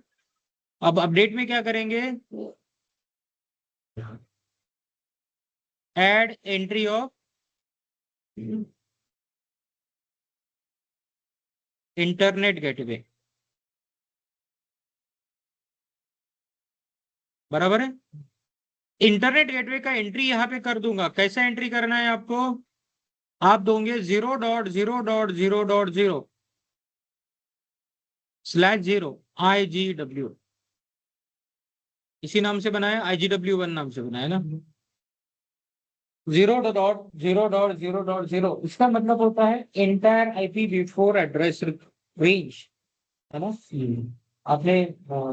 अब अपडेट में क्या करेंगे, add entry of internet gateway, बराबर है। इंटरनेट गेटवे का एंट्री यहाँ पे कर दूंगा, कैसा एंट्री करना है आपको, आप दोगे 0.0.0.0/0 IGW, इसी नाम से बनाया, IGW1 नाम से बनाया ना। 0.0.0.0, इसका मतलब होता है इंटायर IPv4 एड्रेस रेंज, है ना। आपने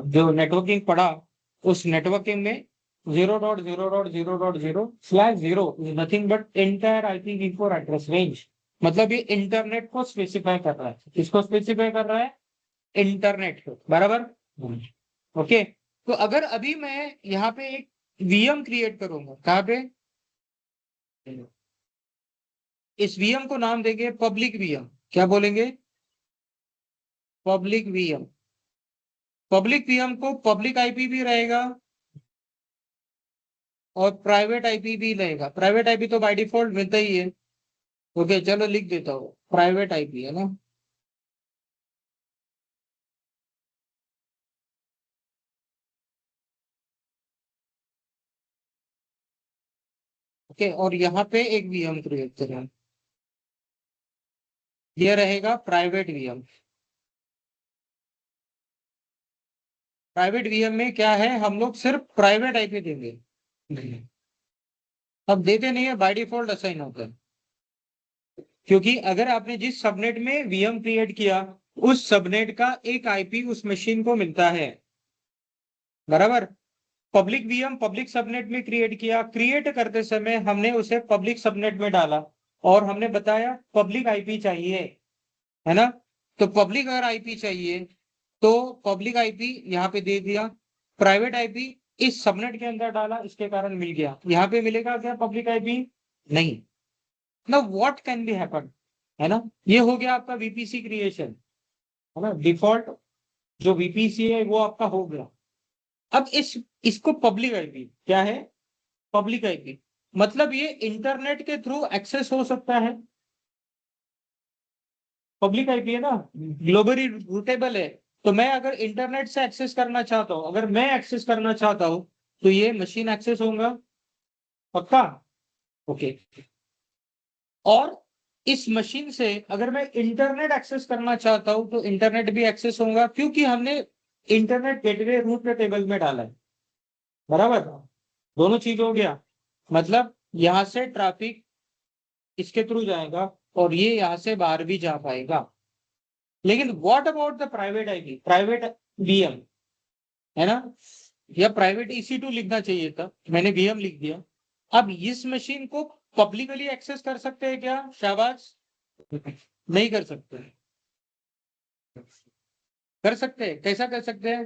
जो नेटवर्किंग पढ़ा, उस नेटवर्किंग में 0.0.0.0/0 is nothing but entire IPv4 address range. मतलब ये इंटरनेट को स्पेसिफाई कर रहा है, किसको स्पेसिफाई कर रहा है, इंटरनेट को, बराबर। ओके, तो अगर अभी मैं यहाँ पे एक VM क्रिएट करूंगा, कहाँ पे, इस VM को नाम देंगे पब्लिक VM। क्या बोलेंगे, पब्लिक VM। पब्लिक VM को पब्लिक IP भी रहेगा, और प्राइवेट आईपी भी लेगा। प्राइवेट आईपी तो बाय डिफॉल्ट मिलता ही है। ओके चलो लिख देता हूँ प्राइवेट आईपी है ना। ओके और यहाँ पे एक वीएम क्रिएट करें, ये रहेगा प्राइवेट वीएम। प्राइवेट वीएम में क्या है, हम लोग सिर्फ प्राइवेट आईपी देंगे, अब देते नहीं है, बाय डिफॉल्ट असाइन होता है। क्योंकि अगर आपने जिस सबनेट में वीएम क्रिएट किया उस सबनेट का एक आईपी उस मशीन को मिलता है, बराबर। पब्लिक वीएम पब्लिक सबनेट में क्रिएट किया, क्रिएट करते समय हमने उसे पब्लिक सबनेट में डाला और हमने बताया पब्लिक आईपी चाहिए, है ना। तो पब्लिक अगर आईपी चाहिए तो पब्लिक आईपी यहाँ पे दे दिया, प्राइवेट आईपी इस सबनेट के अंदर डाला, इसके कारण मिल गया। यहाँ पे मिलेगा क्या पब्लिक आईपी? नहीं। ना व्हाट कैन बी हैपन, है ना। ये हो गया आपका वीपीसी क्रिएशन, है ना। डिफॉल्ट जो वीपीसी है वो आपका हो गया। अब इसको पब्लिक आईपी क्या है, पब्लिक आईपी मतलब ये इंटरनेट के थ्रू एक्सेस हो सकता है। पब्लिक आईपी है ना, ग्लोबली रूटेबल है। तो मैं अगर इंटरनेट से एक्सेस करना चाहता हूं, अगर मैं एक्सेस करना चाहता हूं तो ये मशीन एक्सेस होगा, पक्का। ओके और इस मशीन से अगर मैं इंटरनेट एक्सेस करना चाहता हूं तो इंटरनेट भी एक्सेस होगा, क्योंकि हमने इंटरनेट गेटवे रूट टेबल में डाला है, बराबर। दोनों चीज हो गया, मतलब यहां से ट्रैफिक इसके थ्रू जाएगा और ये यहां से बाहर भी जा पाएगा। लेकिन what about the private IP, private VM, है ना, या प्राइवेट EC2 लिखना चाहिए था, मैंने वीएम लिख दिया। अब इस मशीन को पब्लिकली एक्सेस कर सकते हैं क्या? शाबाश। नहीं कर सकते। कर सकते हैं, कैसा कर सकते हैं?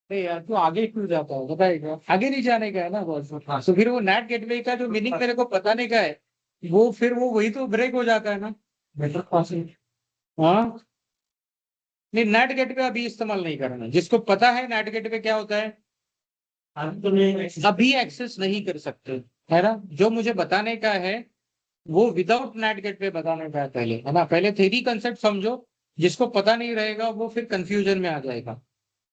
अरे यार तू आगे क्यों जाता है बताएगा, आगे नहीं जाने का है ना बॉस। तो फिर वो नेट गेटवे का जो मीनिंग मेरे को बताने का है, वो फिर वो वही तो ब्रेक हो जाता है ना। बेटर पासिंग, हाँ। नहीं नेट गेटवे अभी इस्तेमाल नहीं करना, जिसको पता है नेट गेटवे क्या होता है अभी एक्सेस नहीं कर सकते, है ना। जो मुझे बताने का है वो विदाउट नेट गेटवे बताने का है पहले, है ना। पहले थ्योरी कंसेप्ट समझो, जिसको पता नहीं रहेगा वो फिर कंफ्यूजन में आ जाएगा।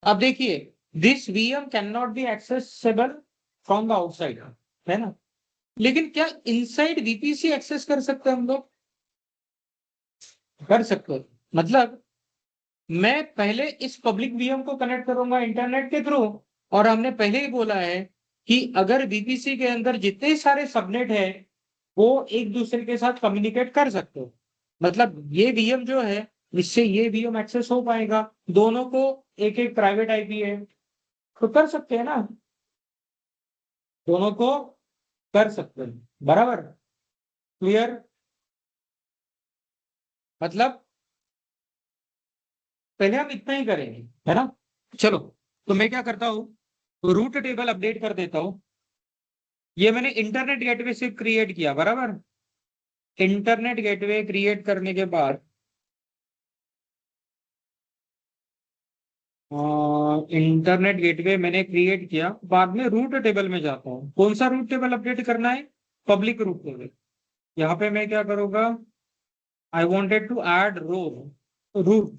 अब देखिए, this VM can not be accessible from the outside, है ना। लेकिन क्या इनसाइड वीपीसी एक्सेस कर सकते हैं हम लोग? कर सकते हैं। मतलब मैं पहले इस पब्लिक वीएम को कनेक्ट करूंगा इंटरनेट के थ्रू, और हमने पहले ही बोला है कि अगर वीपीसी के अंदर जितने सारे सबनेट है वो एक दूसरे के साथ कम्युनिकेट कर सकते हो। मतलब ये वीएम जो है इससे ये वीएम एक्सेस हो पाएगा, दोनों को एक एक प्राइवेट आईपी है तो कर सकते हैं ना, दोनों को कर सकते हैं, बराबर। क्लियर, मतलब पहले हम इतना ही करेंगे, है ना। चलो तो मैं क्या करता हूँ, रूट टेबल अपडेट कर देता हूँ। ये मैंने इंटरनेट गेटवे से क्रिएट किया, बराबर। इंटरनेट गेटवे क्रिएट करने के बाद इंटरनेट गेटवे मैंने क्रिएट किया, बाद में रूट टेबल में जाता हूँ। कौन सा रूट टेबल अपडेट करना है? Public route table. यहाँ पे मैं क्या करूंगा, I wanted to add row route,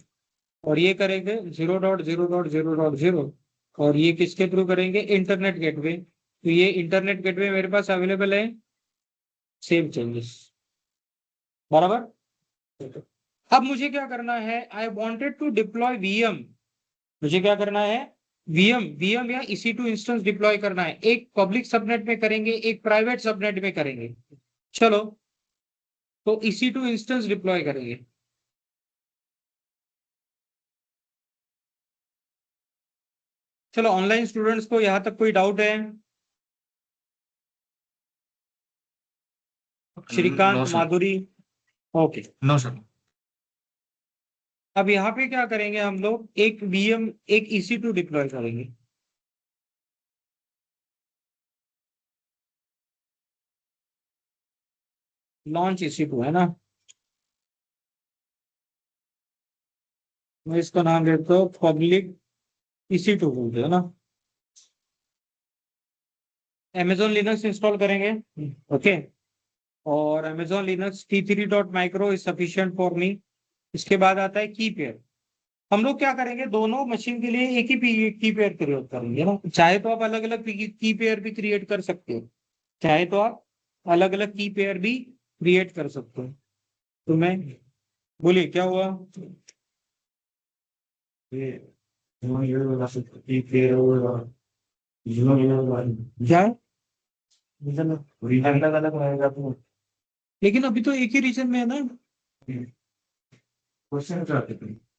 और ये करेंगे 0.0.0.0, और ये किसके थ्रू करेंगे? Internet gateway. तो ये इंटरनेट गेटवे मेरे पास अवेलेबल है, सेव चेंजेस, बराबर। अब मुझे क्या करना है, I wanted to deploy VM. मुझे क्या करना है, वीएम या EC2 इंस्टेंस डिप्लॉय करना है। एक पब्लिक सबनेट में करेंगे, एक प्राइवेट सबनेट में करेंगे। चलो तो EC2 इंस्टेंस डिप्लॉय करेंगे। चलो ऑनलाइन स्टूडेंट्स को यहां तक कोई डाउट है? Shrikant, no sir. Madhuri, okay. No sir. अब यहाँ पे क्या करेंगे हम लोग, एक वीएम एक EC2 डिप्लॉय करेंगे। लॉन्च EC2 है ना, मैं इसका नाम देता हूँ पब्लिक EC2 बोलते हैं ना। अमेजोन लिनक्स इंस्टॉल करेंगे, ओके। और Amazon Linux t3.micro is sufficient for me. इसके बाद आता है की पेयर। हम लोग क्या करेंगे, दोनों मशीन के लिए एक ही की पेयर क्रिएट करेंगे ना। चाहे तो आप अलग अलग की पेयर भी क्रिएट कर सकते हो, चाहे तो आप अलग अलग की पेयर भी क्रिएट कर सकते हो। तो मैं बोलिए क्या हुआ। क्या है? अलग अलग रहेगा तो, लेकिन अभी तो एक ही रीजन में है ना।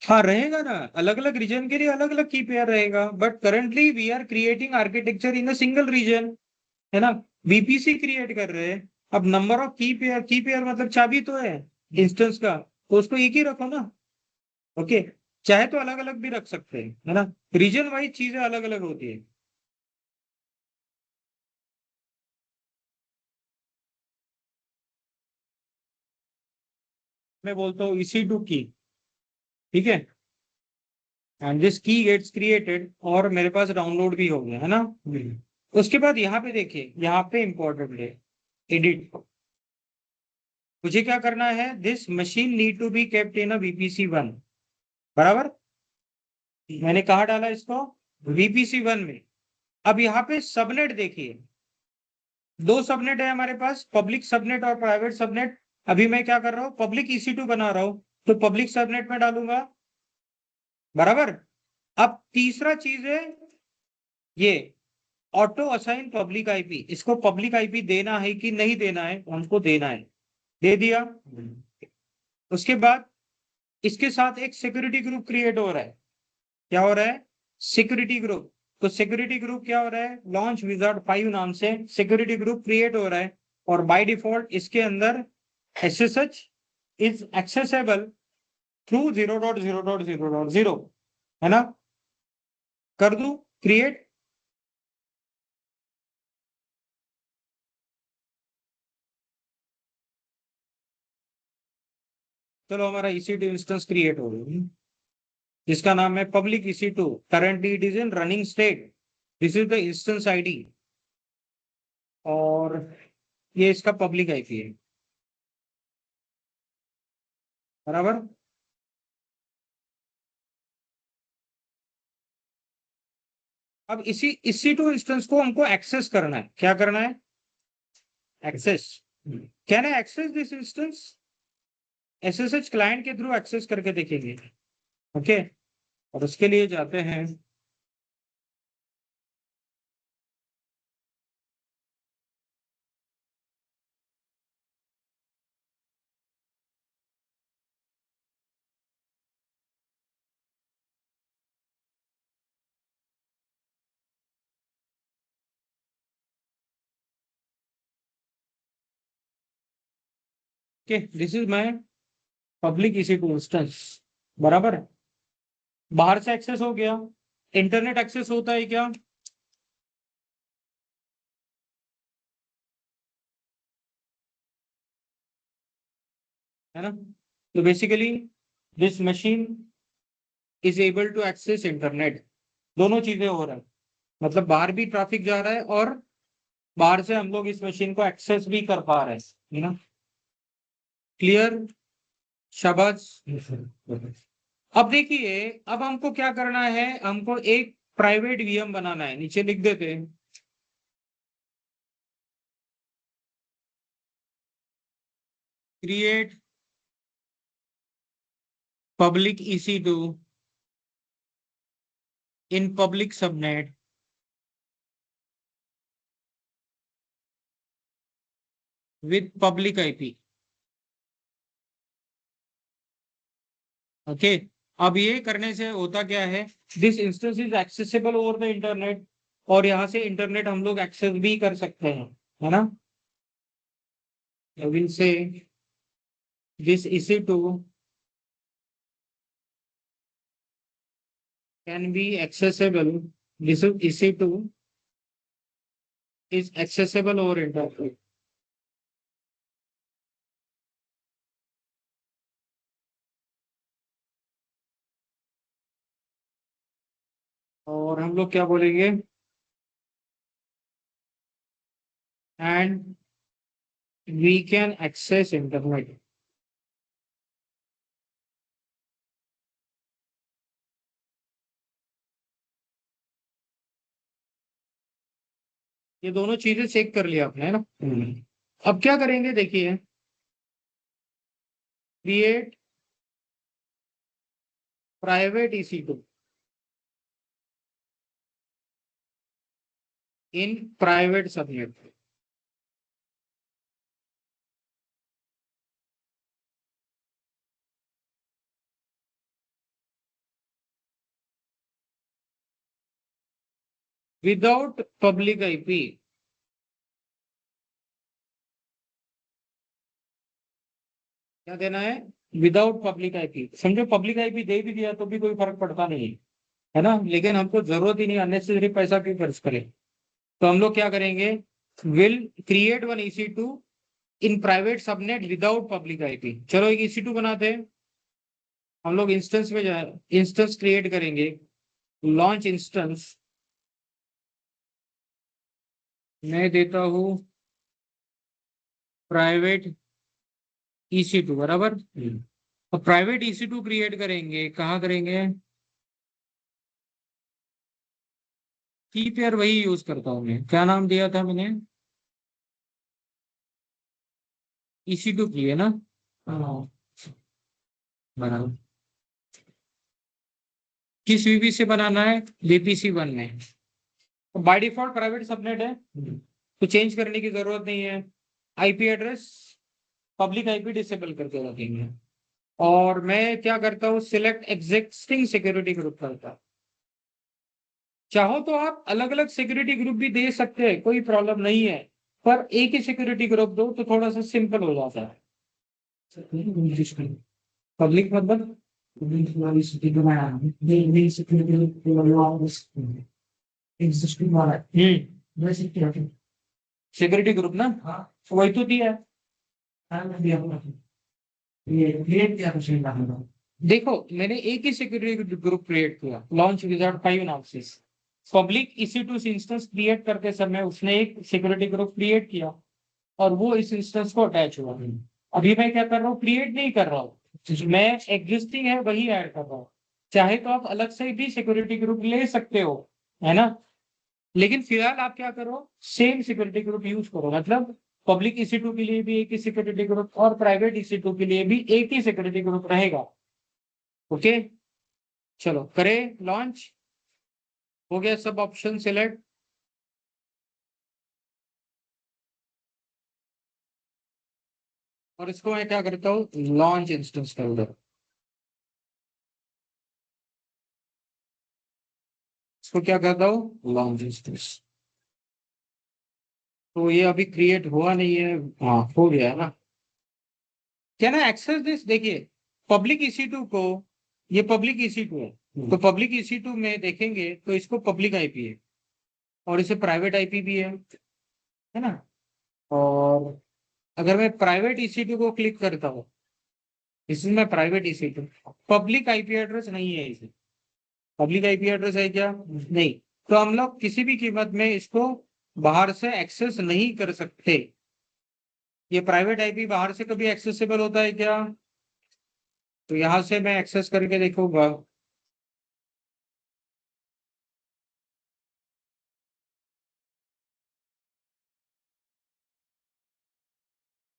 हाँ रहेगा ना, अलग अलग रीजन के लिए अलग अलग की पेयर रहेगा, but currently we are creating architecture in a single region, है ना। वीपीसी क्रिएट कर रहे हैं। अब नंबर ऑफ की पेयर मतलब चाबी तो है इंस्टेंस का, तो उसको एक ही रखो ना, ओके। चाहे तो अलग अलग भी रख सकते हैं, है ना। रीजन वाइज चीजें अलग अलग होती है। मैं बोलता हूँ EC2 की, ठीक है, एंड दिस की गेट्स क्रिएटेड, और मेरे पास डाउनलोड भी हो गया, है ना। उसके बाद यहाँ पे देखिए, यहाँ पे इंपॉर्टेंट है एडिट। मुझे क्या करना है, this machine need to be kept in VPC1, बराबर। मैंने कहा डाला इसको, VPC1 में। अब यहाँ पे सबनेट देखिए, दो सबनेट है हमारे पास, पब्लिक सबनेट और प्राइवेट सबनेट। अभी मैं क्या कर रहा हूँ, पब्लिक EC2 बना रहा हूँ, तो पब्लिक सबनेट में डालूंगा, बराबर। अब तीसरा चीज है ये ऑटो असाइन पब्लिक आईपी। इसको पब्लिक आईपी देना है कि नहीं देना है, हमको देना है, दे दिया। उसके बाद इसके साथ एक सिक्योरिटी ग्रुप क्रिएट हो रहा है। क्या हो रहा है, सिक्योरिटी ग्रुप। तो सिक्योरिटी ग्रुप क्या हो रहा है, लॉन्च विजार्ड 5 नाम से सिक्योरिटी ग्रुप क्रिएट हो रहा है। और बाय डिफॉल्ट इसके अंदर SSH इज एक्सेसेबल थ्रू 0.0.0.0, है ना। कर दू क्रिएट। चलो हमारा EC2 इंस्टेंस क्रिएट हो गई, जिसका नाम है public EC2। Currently it is in running state. This is the instance ID, और ये इसका पब्लिक आईपी है, बराबर। अब EC2 इंस्टेंस को हमको एक्सेस करना है। क्या करना है, access. Can I access this instance, SSH client के थ्रू एक्सेस करके देखेंगे, ओके। और उसके लिए जाते हैं, okay, this is my public EC2 instance, बराबर। बाहर से एक्सेस हो गया, इंटरनेट एक्सेस होता है क्या, है ना। तो basically this machine is able to access internet. दोनों चीजें हो रहा है, मतलब बाहर भी ट्रैफिक जा रहा है, और बाहर से हम लोग इस मशीन को एक्सेस भी कर पा रहे हैं, है ना। क्लियर, शाबाश। अब देखिए, अब हमको क्या करना है, हमको एक प्राइवेट VM बनाना है। नीचे लिख देते हैं, create public EC2 in public subnet with public IP, okay. अब ये करने से होता क्या है, this instance is accessible over the internet, और यहाँ से इंटरनेट हम लोग एक्सेस भी कर सकते हैं, है ना। I will say this EC2 can be accessible. This is EC2 is accessible over internet. और हम लोग क्या बोलेंगे, and we can access internet. ये दोनों चीजें चेक कर लिया आपने, है ना? अब क्या करेंगे देखिए, create private EC2 in private subnet. Without public IP। क्या देना है? Without public IP। समझो पब्लिक IP दे भी दिया तो भी कोई फर्क पड़ता नहीं है ना, लेकिन हमको जरूरत ही नहीं, अननेसेसरी पैसा क्यों खर्च करें। तो हम लोग क्या करेंगे, will create one EC2 in private subnet without public IP। चलो एक EC2 बनाते हैं, हम लोग इंस्टेंस में जाए, इंस्टेंस क्रिएट करेंगे, लॉन्च इंस्टेंस मैं देता हूं प्राइवेट EC2 बराबर। और प्राइवेट EC2 क्रिएट करेंगे, कहाँ करेंगे? की पेयर वही यूज करता हूं मैं, क्या नाम दिया था मैंने? EC2 की है ना? हाँ, बराबर। किस VP से बनाना है? VPC1 में। बाय डिफॉल्ट प्राइवेट सबनेट है तो चेंज करने की जरूरत नहीं है। IP address public IP disable करके रखेंगे। और मैं क्या करता हूँ, सिलेक्ट एग्जिस्टिंग सिक्योरिटी ग्रुप करता हूँ। चाहो तो आप अलग अलग सिक्योरिटी ग्रुप भी दे सकते हैं, कोई प्रॉब्लम नहीं है, पर एक ही सिक्योरिटी ग्रुप दो तो थोड़ा सा सिंपल हो जाता है। पब्लिक मतलब सिक्योरिटी ग्रुप ना, वही तो दिया है। देखो मैंने एक ही सिक्योरिटी ग्रुप क्रिएट किया, लॉन्च विजार्ड 5 नाम से। पब्लिक EC2 इंस्टेंस क्रिएट करते समय उसने एक सिक्योरिटी ग्रुप क्रिएट किया और वो इस इंस्टेंस को अटैच हुआ। अभी मैं क्या कर रहा हूँ, क्रिएट नहीं कर रहा हूँ, मैं एग्जिस्टिंग है वही ऐड कर रहा हूँ। चाहे तो आप अलग से भी सिक्योरिटी ग्रुप ले सकते हो, है ना, लेकिन फिलहाल आप क्या करो, सेम सिक्योरिटी ग्रुप यूज करो। मतलब पब्लिक EC2 के लिए भी एक ही सिक्योरिटी ग्रुप और प्राइवेट EC2 के लिए भी एक ही सिक्योरिटी ग्रुप रहेगा। ओके, चलो करें लॉन्च। हो गया सब ऑप्शन सिलेक्ट। और इसको मैं क्या करता हूँ, लॉन्च इंस्टेंस कर दो। इसको क्या करता हूँ, लॉन्च इंस्टेंस। तो ये अभी क्रिएट हुआ नहीं है, हाँ हो गया है ना। क्या ना एक्सेस दिस, देखिए पब्लिक EC2 को, ये पब्लिक EC2 है तो पब्लिक EC2 में देखेंगे तो इसको पब्लिक IP है और इसे प्राइवेट IP भी है ना। और अगर मैं प्राइवेट EC2 को क्लिक करता हूँ, इसमें private EC2 public IP address नहीं है, इसे पब्लिक IP एड्रेस है क्या? नहीं। तो हम लोग किसी भी कीमत में इसको बाहर से एक्सेस नहीं कर सकते। ये प्राइवेट IP बाहर से कभी एक्सेसिबल होता है क्या? तो यहां से मैं एक्सेस करके देखूंगा,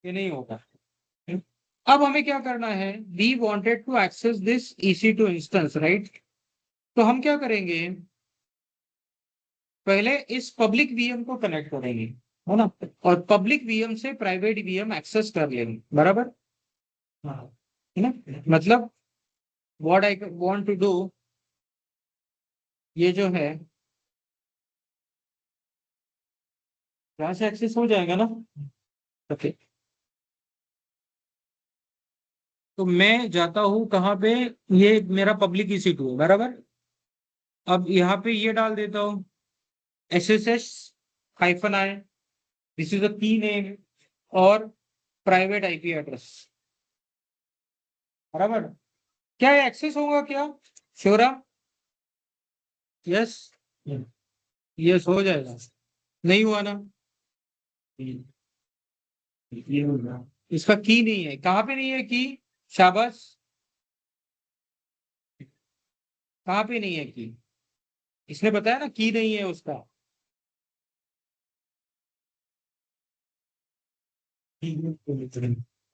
ये नहीं होगा। अब हमें क्या करना है, we wanted to access this EC2 instance, right? तो हम क्या करेंगे, पहले इस पब्लिक VM को कनेक्ट करेंगे, है ना, और पब्लिक VM से प्राइवेट VM एक्सेस कर लेंगे, बराबर, है ना। मतलब what I want to do, ये जो है यहां से एक्सेस हो जाएगा ना। ओके, तो मैं जाता हूं कहाँ पे, ये मेरा पब्लिक EC2 है बराबर। अब यहाँ पे ये डाल देता हूँ SSH-I, this is the key name और प्राइवेट IP एड्रेस, बराबर। क्या एक्सेस होगा क्या, श्योरा? यस, यस हो जाएगा। नहीं हुआ ना, इसका की नहीं है, कहाँ पे नहीं है की? शाबाश, कहाँ पे नहीं है की? इसने बताया ना की नहीं है उसका।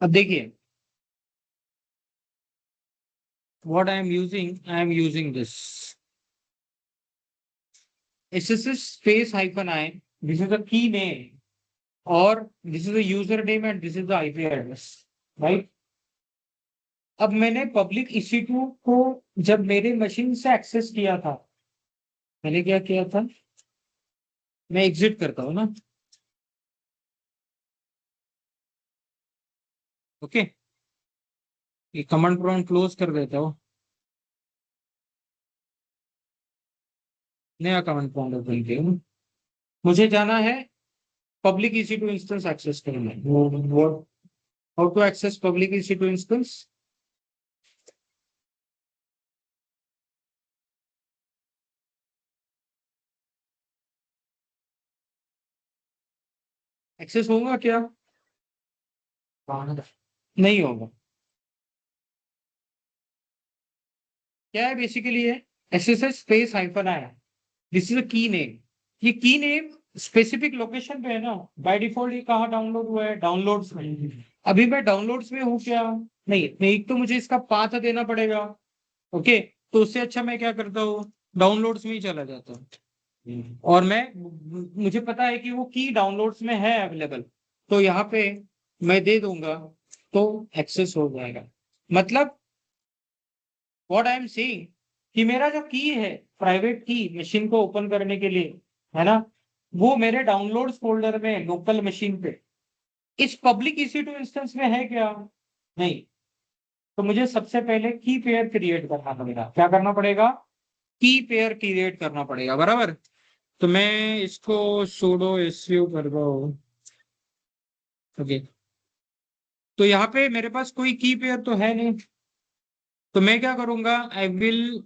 अब देखिए, what I am using this SSS space hyphen I, this is the key name, और this is the username and this is the IP address, right? अब मैंने पब्लिक EC2 को जब मेरे मशीन से एक्सेस किया था, मैंने क्या किया था, मैं एग्जिट करता हूं ना, ओके, ये कमांड प्रॉम्प्ट क्लोज कर देता हूं, नया कमांड प्रॉम्प्ट ओपन किया हूं। मुझे जाना है पब्लिक EC2 इंस्टेंस एक्सेस करना है। How to access public EC2 instance? Access होगा क्या? नहीं होगा। क्या है बेसिकली? है SSS space hyphen I, this is a key name. ये की नेम स्पेसिफिक लोकेशन पे है ना, बाय डिफॉल्ट ये कहाँ डाउनलोड हुआ है? डाउनलोड्स में। अभी मैं डाउनलोड्स में हूँ क्या? नहीं नहीं, तो मुझे इसका पाथ देना पड़ेगा, ओके। तो उससे अच्छा मैं क्या करता हूँ, डाउनलोड्स में ही चला जाता हूँ, और मैं, मुझे पता है कि वो की डाउनलोड्स में है अवेलेबल, तो यहाँ पे मैं दे दूंगा तो एक्सेस हो जाएगा। मतलब व्हाट आई एम सेइंग कि मेरा जो की है, प्राइवेट की मशीन को ओपन करने के लिए, है ना, वो मेरे डाउनलोड्स फोल्डर में लोकल मशीन पे इस पब्लिक EC2 इंस्टेंस में है क्या? नहीं। तो मुझे सबसे पहले की पेयर क्रिएट करना पड़ेगा। क्या करना पड़ेगा? की पेयर क्रिएट करना पड़ेगा, बराबर। तो मैं इसको sudo su कर रहा हूँ, ओके। तो यहाँ पे मेरे पास कोई की पेयर तो है नहीं, तो मैं क्या करूंगा, आई विल,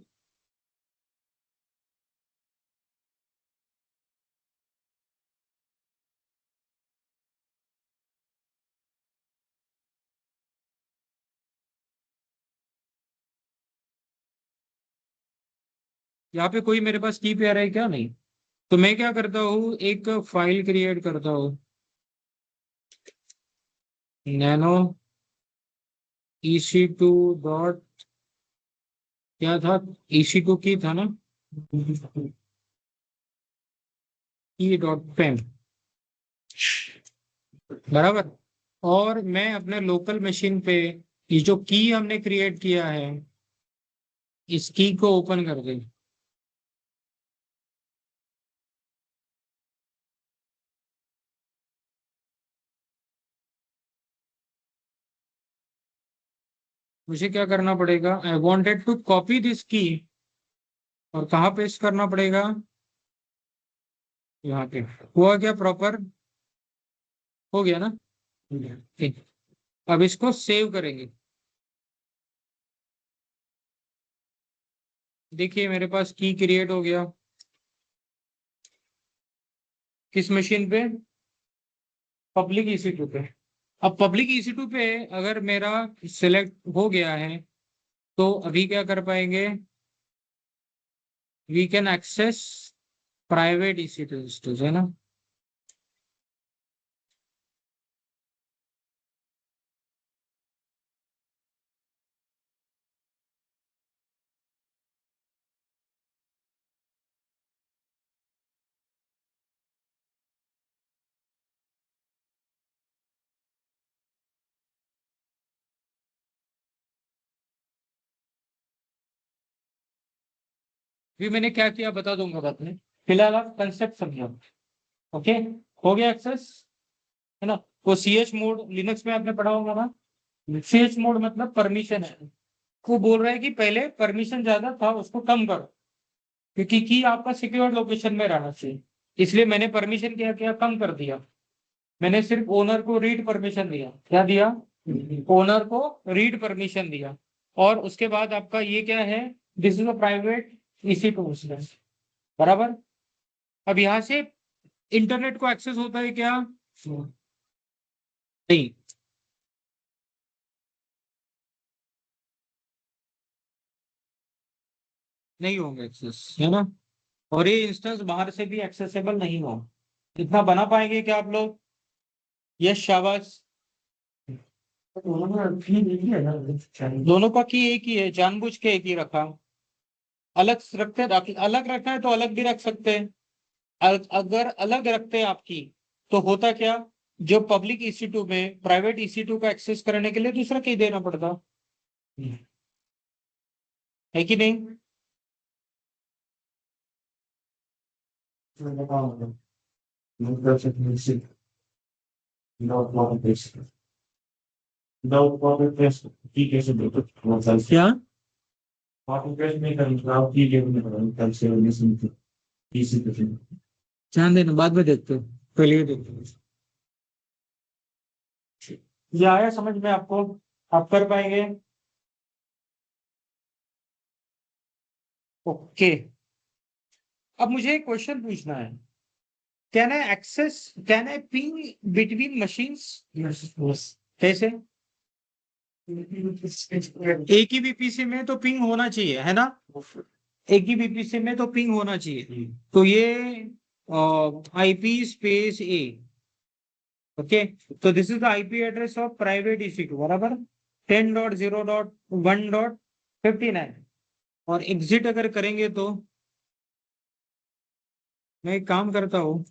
यहाँ पे कोई मेरे पास की पेयर है क्या? नहीं। तो मैं क्या करता हूँ, एक फाइल क्रिएट करता हूँ, नैनो EC2 डॉट, क्या था, EC2 की था ना, की डॉट पेम, बराबर। और मैं अपने लोकल मशीन पे ये जो की हमने क्रिएट किया है, इस की को ओपन कर दें। मुझे क्या करना पड़ेगा, I wanted to copy this key, और कहाँ पेस्ट करना पड़ेगा, यहाँ पे। हुआ क्या? प्रॉपर हो गया ना? ठीक। अब इसको सेव करेंगे। देखिए मेरे पास की क्रिएट हो गया, किस मशीन पे? पब्लिक EC2 पे। अब पब्लिक EC2 पे अगर मेरा सिलेक्ट हो गया है, तो अभी क्या कर पाएंगे, we can access private EC2 है ना। भी मैंने क्या किया बता दूंगा बाद में, फिलहाल आप कंसेप्ट समझो, ओके। हो गया एक्सेस, है ना। वो CH मोड लिनक्स में आपने पढ़ा होगा ना, CH मोड मतलब परमिशन है। वो बोल रहा है कि पहले परमिशन ज्यादा था, उसको कम करो, क्योंकि की आपका सिक्योर लोकेशन में रहना चाहिए। इसलिए मैंने परमिशन क्या किया, कम कर दिया। मैंने सिर्फ ओनर को रीड परमिशन दिया। क्या दिया? ओनर को रीड परमिशन दिया। और उसके बाद आपका ये क्या है, this is a private EC2 instance, बराबर। अब यहाँ से इंटरनेट को एक्सेस होता है क्या? नहीं, नहीं होंगे एक्सेस, है ना। और ये इंस्टेंस बाहर से भी एक्सेसिबल नहीं हो। इतना बना पाएंगे क्या आप लोग? यस, शाबाश। दोनों का की एक ही है, जानबूझ के एक ही रखा। अलग अलग रखना है तो अलग भी रख सकते हैं। अगर अलग रखते हैं आपकी, तो होता क्या, जो पब्लिक EC2 में प्राइवेट EC2 का एक्सेस करने के लिए दूसरा की देना पड़ता है कि नहीं? क्या? ध्यान देना, बाद में देखते हो, पहले ये देखते हो। ये आया समझ में आपको? आप कर पाएंगे? ओके। अब मुझे एक क्वेश्चन पूछना है। Can I ping between machines? कैसे? एक ही VPC में तो पिंग होना चाहिए, है ना। एक ही VPC में तो पिंग होना चाहिए। तो ये IP स्पेस A, ओके। तो this is the IP address of private EC2, बराबर 10.0.1.59। और एग्जिट अगर करेंगे तो, मैं एक काम करता हूँ,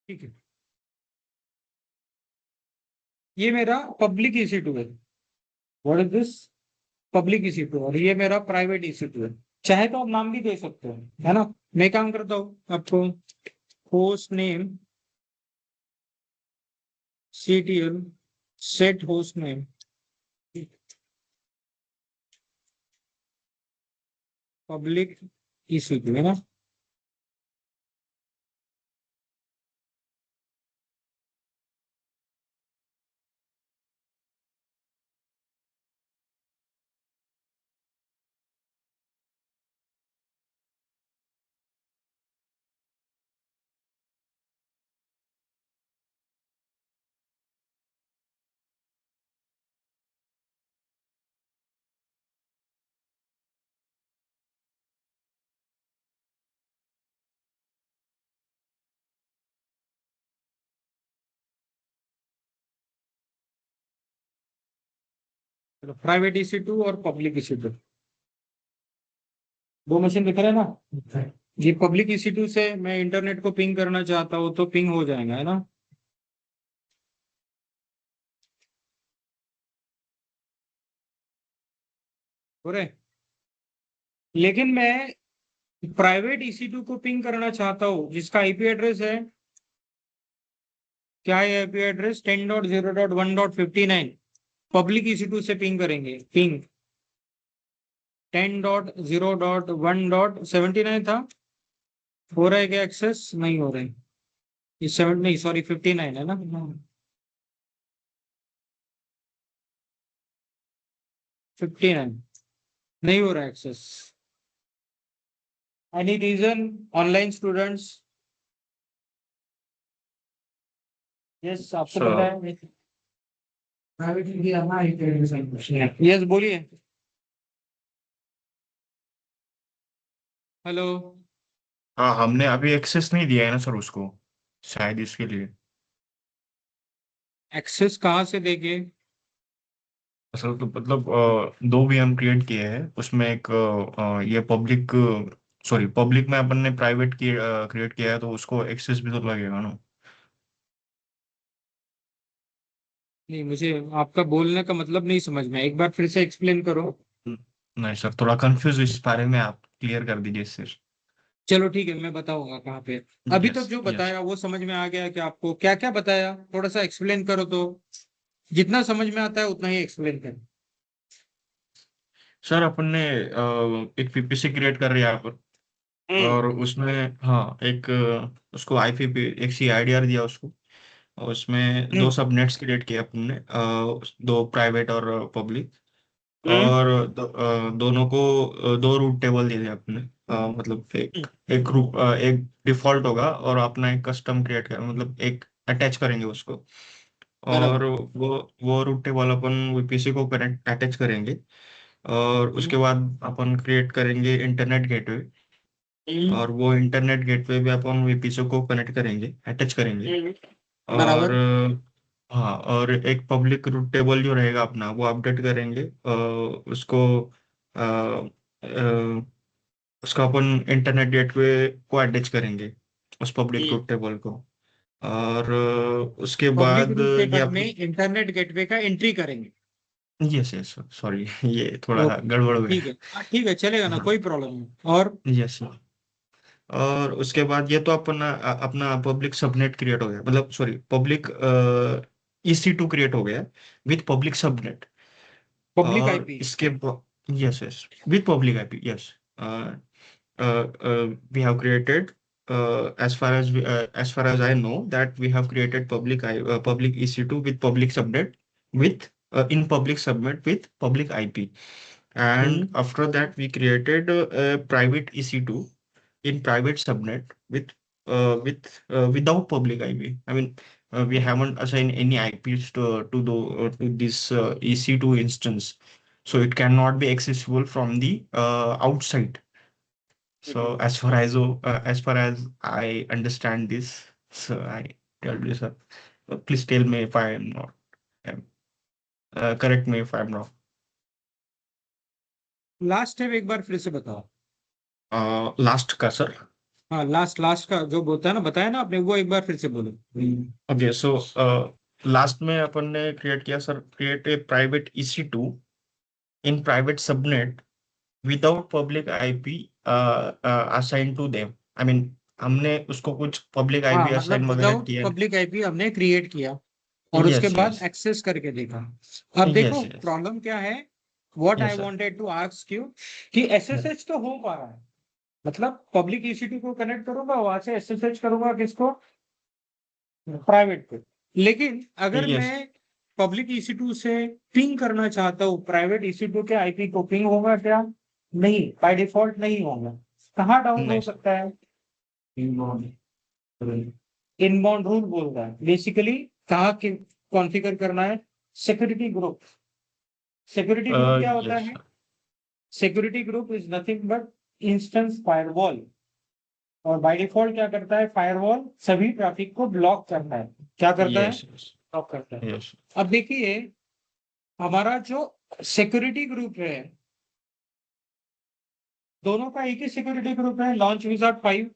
ठीक है। ये मेरा पब्लिक EC2 है। What is this? Public EC2। और ये मेरा प्राइवेट EC2 है। चाहे तो आप नाम भी दे सकते हो, है ना। मैं काम करता हूँ, आपको host name CTL set host name public EC2, है ना। प्राइवेट EC2 और पब्लिक EC2, दो मशीन दिख रहे हैं ना। ये पब्लिक EC2 से मैं इंटरनेट को पिंग करना चाहता हूँ तो पिंग हो जाएगा, है ना। हो रहे। लेकिन मैं प्राइवेट EC2 को पिंग करना चाहता हूँ, जिसका IP एड्रेस है, क्या है IP एड्रेस? 10.0.1.59। पब्लिक EC2 से पिंग करेंगे, पिंग 10.0.1.79 था। हो रहा है क्या एक्सेस? नहीं हो रहा है। ये 7 नहीं, सॉरी 59 है ना। 59 नहीं हो रहा access. Any reason online students? Yes, आपको पता है। यस, बोलिए। हेलो। हाँ, हमने अभी एक्सेस नहीं दिया है ना सर उसको, शायद इसके लिए। एक्सेस कहाँ से देंगे? असल तो मतलब दो VM क्रिएट किए हैं, उसमें एक ये पब्लिक, सॉरी पब्लिक में अपन ने प्राइवेट की क्रिएट किया है, तो उसको एक्सेस भी तो लगेगा ना। नहीं, मुझे आपका बोलने का मतलब नहीं समझ में, एक बार फिर से एक्सप्लेन करो। नहीं सर, थोड़ा कंफ्यूज इस बारे में, आप क्लियर कर दीजिए सर। चलो ठीक है, मैं बताऊंगा कहाँ पे। अभी तक यस जो यस बताया वो समझ में आ गया कि आपको क्या क्या बताया, थोड़ा सा एक्सप्लेन करो तो। जितना समझ में आता है उतना ही एक्सप्लेन करो। सर, अपन ने एक पीपीसी क्रिएट कर रही है यहाँ पर। और उसमें हाँ एक उसको आईपीपी एक सी आईडीआर दिया उसको। और उसमें दो हम्म सबनेट्स क्रिएट किए अपन ने, दो प्राइवेट और पब्लिक। हम्म और दोनों को दो रूट टेबल दिए थे अपने। मतलब हम्म, एक ग्रुप, एक डिफॉल्ट होगा और अपना एक कस्टम क्रिएट कर, मतलब एक अटैच करेंगे उसको। बराबर। और वो रूट टेबल अपन वीपीसी को कनेक्ट अटैच करेंगे। और हम्म उसके बाद अपन क्रिएट करेंगे इंटरनेट गेटवे। हम्म और वो इंटरनेट गेटवे भी अपन वीपीसी को कनेक्ट करेंगे, अटैच करेंगे। हम्म, और बराबर। हाँ, और एक पब्लिक रूट टेबल जो रहेगा अपना वो अपडेट करेंगे। उसको अ, अ, उसका अपन इंटरनेट गेटवे को अटैच करेंगे, उस पब्लिक रूट टेबल को। और उसके पब्लिक बाद रूट ये टेबल में अपन, इंटरनेट गेटवे का एंट्री करेंगे। यस यस सॉरी ये थोड़ा सा ओके, गड़बड़ हो ठीक है। गया। हाँ ठीक है, चलेगा ना, हाँ, कोई प्रॉब्लम नहीं। और यस। और उसके बाद ये तो अपना अपना पब्लिक सबनेट क्रिएट हो गया, मतलब सॉरी पब्लिक EC2 क्रिएट हो गया विथ पब्लिक सबनेट। पब्लिक और आईपी। इसके yes yes with public IP, yes. We have created, as far as I know, that we have created public EC2 with public subnet, with in public subnet with public IP. And hmm after that we created a private EC2 in private subnet without public IP. I mean, we haven't assigned any IPs to this EC2 instance, so it cannot be accessible from the outside. So as far as I understand this, so I tell you, sir. Please tell me if I am not. um, correct me if I am wrong. Last step एक बार फिर से बताओ। Last का sir. हाँ, last last का जो बोलता है ना, बताया ना आपने, वो एक बार फिर से बोलो। Okay, so लास्ट में अपन ने क्रिएट किया sir, create a private EC2 in private subnet without public IP assign to them. I mean, हमने उसको कुछ पब्लिक हाँ, आईपी मतलब असाइन वगैरह विदाउट किया। पब्लिक आईपी हमने क्रिएट किया और उसके यस बाद यस एक्सेस करके देखा। अब देखो यस यस प्रॉब्लम क्या है। What I yes sir. Wanted to ask you कि एसएसएच तो हो पा रहा है, मतलब पब्लिक ईसीटी को कनेक्ट करूंगा, वहां से एसएसएच करूंगा किसको, प्राइवेट पे। लेकिन अगर यस मैं पब्लिक EC2 से पिंग करना चाहता हूँ प्राइवेट EC2 के आईपी को, पिंग होगा क्या? नहीं, बाय डिफॉल्ट नहीं होगा। कहाँ डाउन हो नहीं सर। सकता है? इनबाउंड रूल बोल रहा है बेसिकली। कहाँ कॉन्फ़िगर करना है? Security group. सिक्योरिटी ग्रुप क्या होता यस है? Security group is nothing but instance firewall. और बाय डिफॉल्ट क्या करता है फायरवॉल? सभी ट्रैफिक को ब्लॉक करता है। क्या करता है? यस यस ब्लॉक करता है। यस अब देखिए, हमारा जो सिक्योरिटी ग्रुप है, दोनों का एक ही सिक्योरिटी ग्रुप है, लॉन्च विजार्ड 5।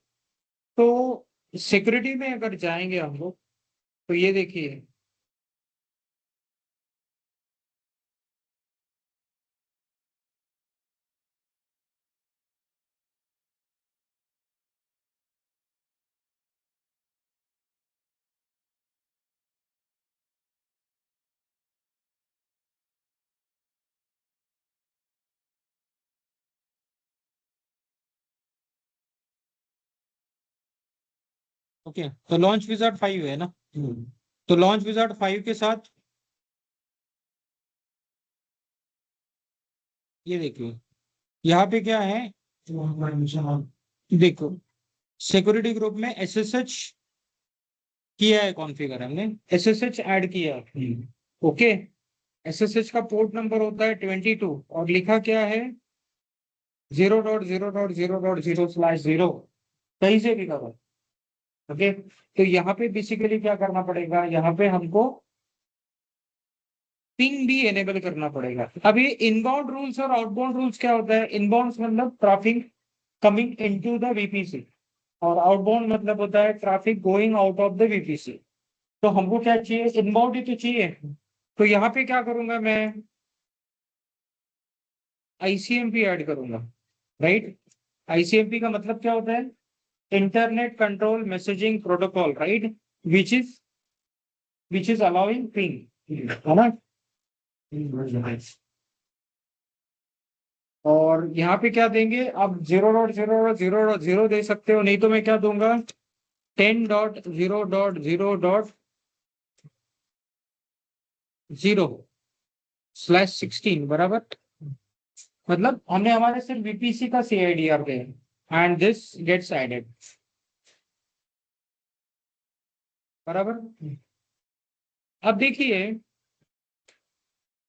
तो सिक्योरिटी में अगर जाएंगे हम लोग, तो ये देखिए, ओके, तो लॉन्च विजार्ड 5 है ना। तो लॉन्च विजार्ड 5 के साथ ये देखिए, यहाँ पे क्या है, देखो सिक्योरिटी ग्रुप में एसएसएच किया है कॉन्फ़िगर, हमने एसएसएच ऐड किया है। ओके, एसएसएच का पोर्ट नंबर होता है 22 और लिखा क्या है 0.0.0.0/0, कहीं से भी करो। ओके, तो यहाँ पे बेसिकली क्या करना पड़ेगा, यहाँ पे हमको पिंग भी एनेबल करना पड़ेगा। अब ये इनबाउंड रूल्स और आउटबाउंड रूल्स क्या होता है? इनबाउंड मतलब traffic coming into the VPC, और आउटबाउंड मतलब होता है traffic going out of the VPC. तो हमको क्या चाहिए? इनबाउंड ही तो चाहिए। तो यहाँ पे क्या करूंगा मैं? आईसीएमपी ऐड करूंगा, राइट। आईसीएमपी का मतलब क्या होता है? Internet control messaging protocol, right, which is allowing ping, है ना। और यहाँ पे क्या देंगे आप? 0.0.0.0 दे सकते हो, नहीं तो मैं क्या दूंगा? 10.0.0.0/16 बराबर। मतलब हमने हमारे सिर्फ बीपीसी का सीआईडीआर दिया एंड दिस गेट्स एडेड, बराबर। अब देखिए,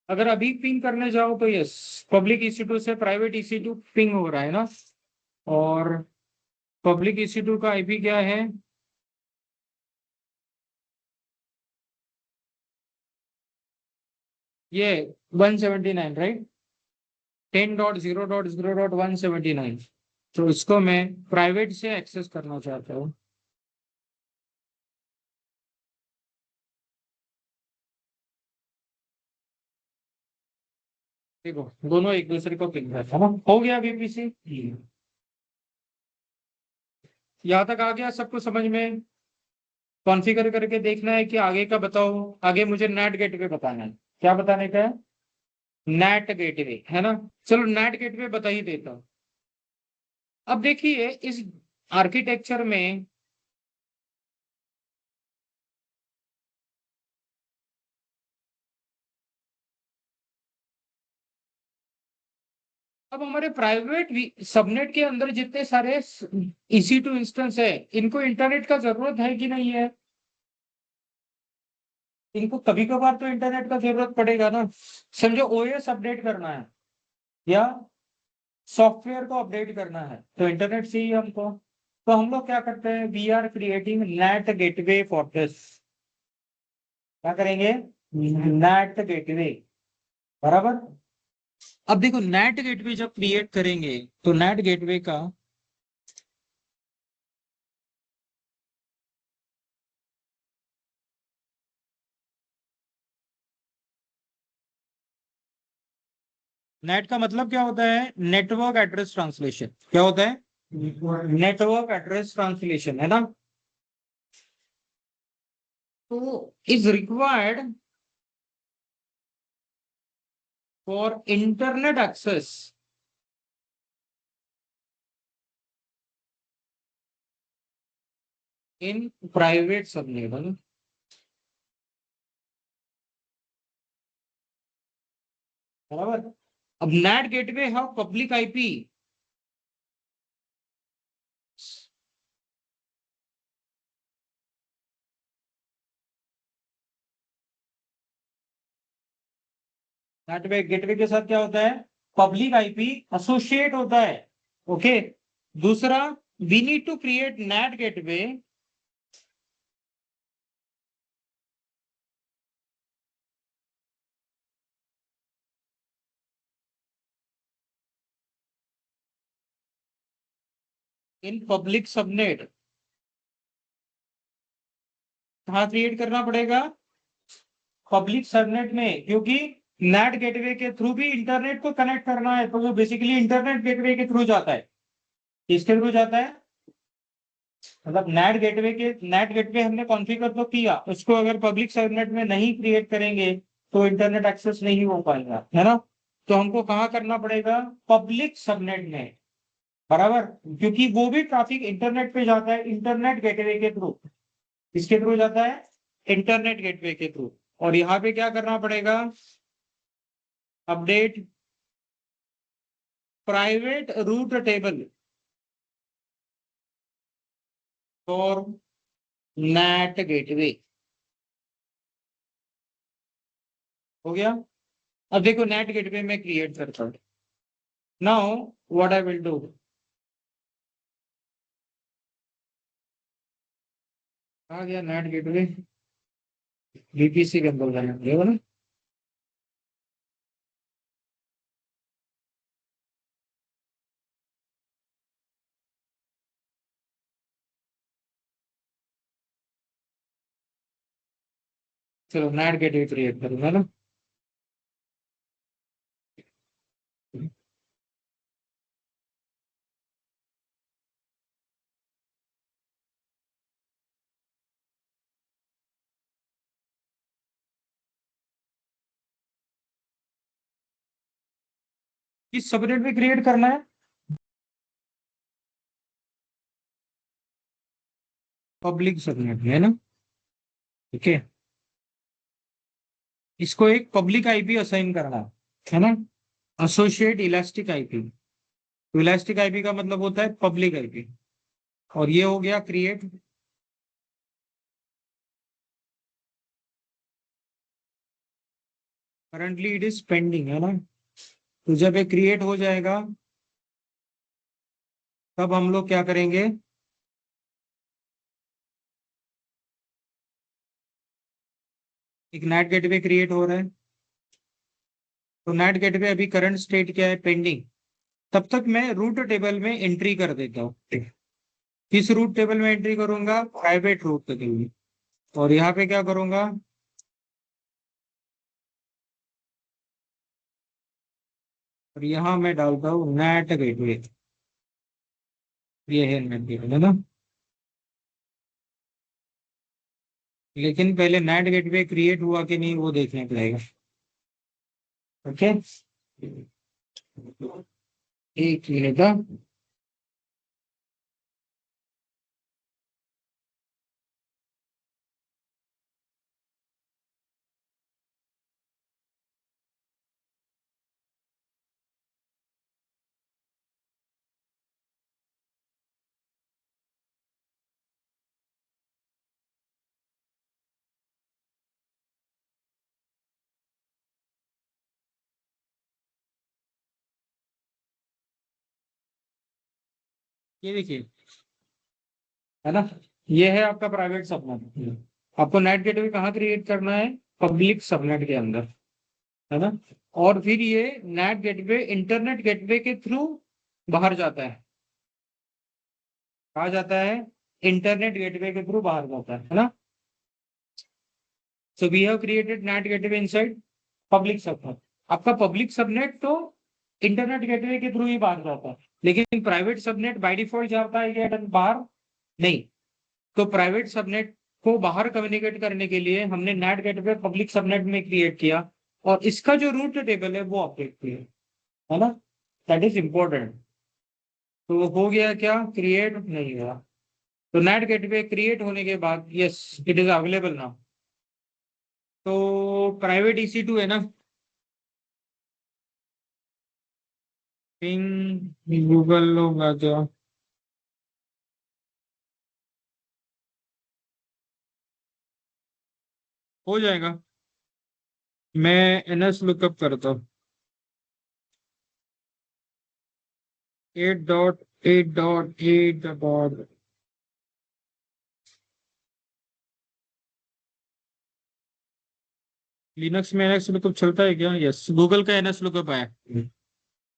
अगर अभी पिंग करने जाओ तो यस, पब्लिक EC2 से प्राइवेट EC2 पिंग हो रहा है ना। और पब्लिक EC2 का आईपी क्या है? ये 179, राइट, 10.0.0.179। तो इसको मैं प्राइवेट से एक्सेस करना चाहता हूँ। देखो दोनों एक दूसरे को पिंग करता है ना, हो गया बीपीसी। यहाँ तक आ गया सबको समझ में? कॉन्फ़िगर करके देखना है कि आगे का बताओ। आगे मुझे नेट गेटवे बताना है। क्या बताने का है? नेट गेटवे, है ना। चलो नेट गेटवे बता ही देता हूँ। अब देखिए इस आर्किटेक्चर में अब हमारे प्राइवेट सबनेट के अंदर जितने सारे EC2 इंस्टेंस है, इनको इंटरनेट का जरूरत है कि नहीं है? इनको कभी कभार तो इंटरनेट का जरूरत पड़ेगा ना। समझो ओएस अपडेट करना है या सॉफ्टवेयर को अपडेट करना है तो इंटरनेट चाहिए हमको। तो हम लोग क्या करते हैं? We are creating NAT gateway for this. क्या करेंगे? नेट गेटवे, बराबर। अब देखो नेट गेटवे जब क्रिएट करेंगे तो नेट गेटवे का नेट का मतलब क्या होता है? Network address translation. क्या होता है? नेटवर्क एड्रेस ट्रांसलेशन, है ना। तो is required for internet access in private subnet, बराबर। अब नेट गेटवे है पब्लिक आईपी। नेट गेटवे के साथ क्या होता है? पब्लिक आईपी एसोसिएट होता है। ओके। दूसरा, we need to create NAT gateway in public subnet. कहाँ क्रिएट करना पड़ेगा? पब्लिक सबनेट में, क्योंकि नेट गेटवे के थ्रू भी इंटरनेट को कनेक्ट करना है, तो वो बेसिकली इंटरनेट गेटवे के थ्रू जाता है। किसके थ्रू जाता है? मतलब नेट गेटवे हमने कॉन्फ़िगर तो किया, उसको अगर पब्लिक सबनेट में नहीं क्रिएट करेंगे तो इंटरनेट एक्सेस नहीं हो पाएगा, है ना। तो हमको कहाँ करना पड़ेगा? पब्लिक सबनेट में, बराबर। क्योंकि वो भी ट्रैफिक इंटरनेट पे जाता है, इंटरनेट गेटवे के थ्रू। किसके थ्रू जाता है? इंटरनेट गेटवे के थ्रू। और यहाँ पे क्या करना पड़ेगा? Update private route table for NAT gateway. हो गया। अब देखो नेट गेटवे में क्रिएट करता हूं। Now what I will do, आ गया नेट गेटवे। बीपीसी के अंदर जाना पड़ेगा ना। चलो नेट गेटवे क्रिएट करूंगा ना। किस सबनेट में क्रिएट करना है? पब्लिक सबनेट में, है ना? ठीक है, इसको एक पब्लिक आईपी असाइन करना है ना, एसोसिएट इलास्टिक आईपी। तो इलास्टिक आईपी का मतलब होता है पब्लिक आईपी, और ये हो गया create. Currently it is pending, है ना? तो जब ये क्रिएट हो जाएगा तब हम लोग क्या करेंगे, एक नेट गेटवे क्रिएट हो रहा है। तो नेट गेटवे अभी करंट स्टेट क्या है, पेंडिंग। तब तक मैं रूट टेबल में एंट्री कर देता हूँ। किस रूट टेबल में एंट्री करूंगा? प्राइवेट रूट टेबल में। और यहाँ पे क्या करूंगा, और यहाँ मैं डालता हूँ नेट गेटवे। ये है नेट गेटवे, है ना? लेकिन पहले नेट गेटवे क्रिएट हुआ कि नहीं वो देखना पड़ेगा। ओके, एक मिनट का। ये देखिए, है ना, ये है आपका प्राइवेट सबनेट। आपको नेट गेटवे कहाँ क्रिएट करना है? पब्लिक सबनेट के अंदर, है ना? और फिर ये नेट गेटवे इंटरनेट गेटवे के थ्रू बाहर जाता है। कहा जाता है? इंटरनेट गेटवे के थ्रू बाहर जाता है ना? So we have created NAT gateway inside public subnet. आपका पब्लिक सबनेट तो इंटरनेट गेटवे के थ्रू ही बाहर जाता है, लेकिन प्राइवेट सबनेट बाय डिफॉल्ट जाता है क्या बाहर? नहीं। तो प्राइवेट सबनेट को बाहर कम्युनिकेट करने के लिए हमने नेट गेटवे पब्लिक सबनेट में क्रिएट किया, और इसका जो रूट टेबल है वो अपडेट किया, है ना? That is important. तो हो गया क्या, क्रिएट नहीं हुआ। तो नेट गेटवे क्रिएट होने के बाद yes it is available now. तो प्राइवेट EC2 है ना, पिंग गूगल लोग आ जाओ। हो जाएगा, मैं NS लुकअप करता हूँ। 8.8.8 लिनक्स में NS लुकअप चलता है क्या? यस, गूगल का NS लुकअप आया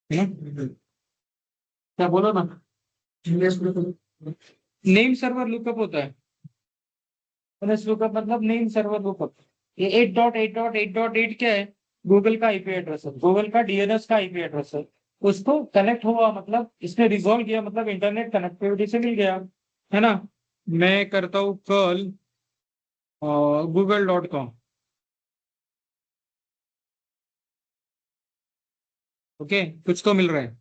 है ना? क्या बोलो ना, नेम सर्वर लुकअप होता है। NS लुकअप मतलब नेम सर्वर लुकअप। ये 8.8.8.8 क्या है? गूगल का आईपी एड्रेस है, गूगल का DNS का आईपी एड्रेस है। उसको कनेक्ट हुआ मतलब इसने रिजॉल्व किया, मतलब इंटरनेट कनेक्टिविटी से मिल गया, है ना? मैं करता हूँ कर्ल google.com। ओके, कुछ तो मिल रहा है,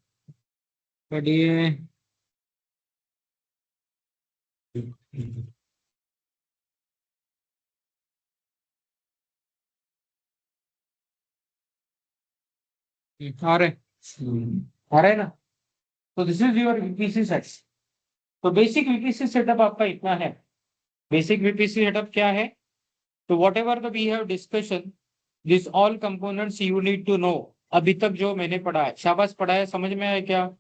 बढ़िया। आ रहे आ रहे ना? तो this is your VPC set. तो बेसिक VPC सेटअप आपका इतना है। बेसिक VPC सेटअप क्या है? तो whatever the we have discussion, this all components you need to know. अभी तक जो मैंने पढ़ा है, शाबाश पढ़ा है, समझ में आया क्या?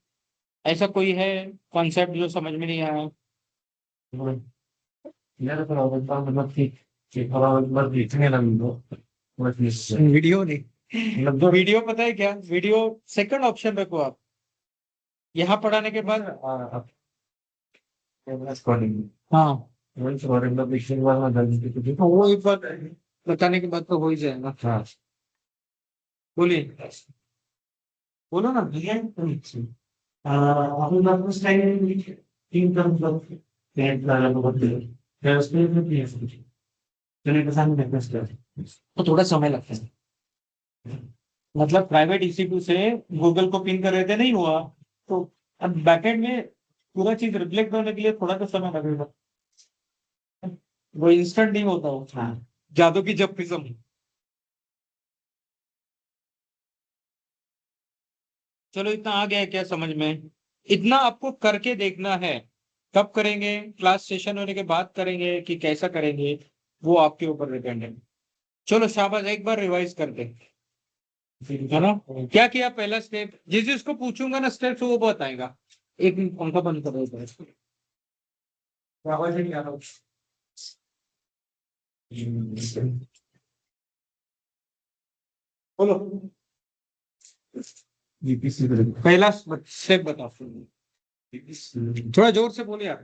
ऐसा कोई है कॉन्सेप्ट जो समझ में नहीं आया? वीडियो नहीं, मतलब वीडियो पता है क्या, वीडियो सेकंड ऑप्शन रखो आप, यहाँ पढ़ाने के बाद। हाँ, वो एक बार बताने के बाद तो हो ही जाएगा। हाँ, बोलिए, बोलो ना। तो थोड़ा समय लगता है, मतलब प्राइवेट EC2 से गूगल को पिन कर रहे थे, नहीं हुआ, तो अब बैकएंड में पूरा चीज रिफ्लेक्ट होने के लिए थोड़ा तो समय लगेगा, वो इंस्टेंट नहीं होता वो। जादू की जब फिज्म। चलो इतना आ गया है क्या समझ में? इतना आपको करके देखना है। कब करेंगे? क्लास सेशन होने के बाद करेंगे कि कैसा करेंगे, वो आपके ऊपर डिपेंड है। चलो शाबाश, एक बार रिवाइज कर दे, है ना? क्या किया पहला स्टेप? जिसको पूछूंगा ना स्टेप्स वो बताएगा। एक मिनट पंखा बंद कर दो। आवाज नहीं आ रहा। बोलो, पहला स्टेप बताओ। थोड़ा जोर से बोले आप।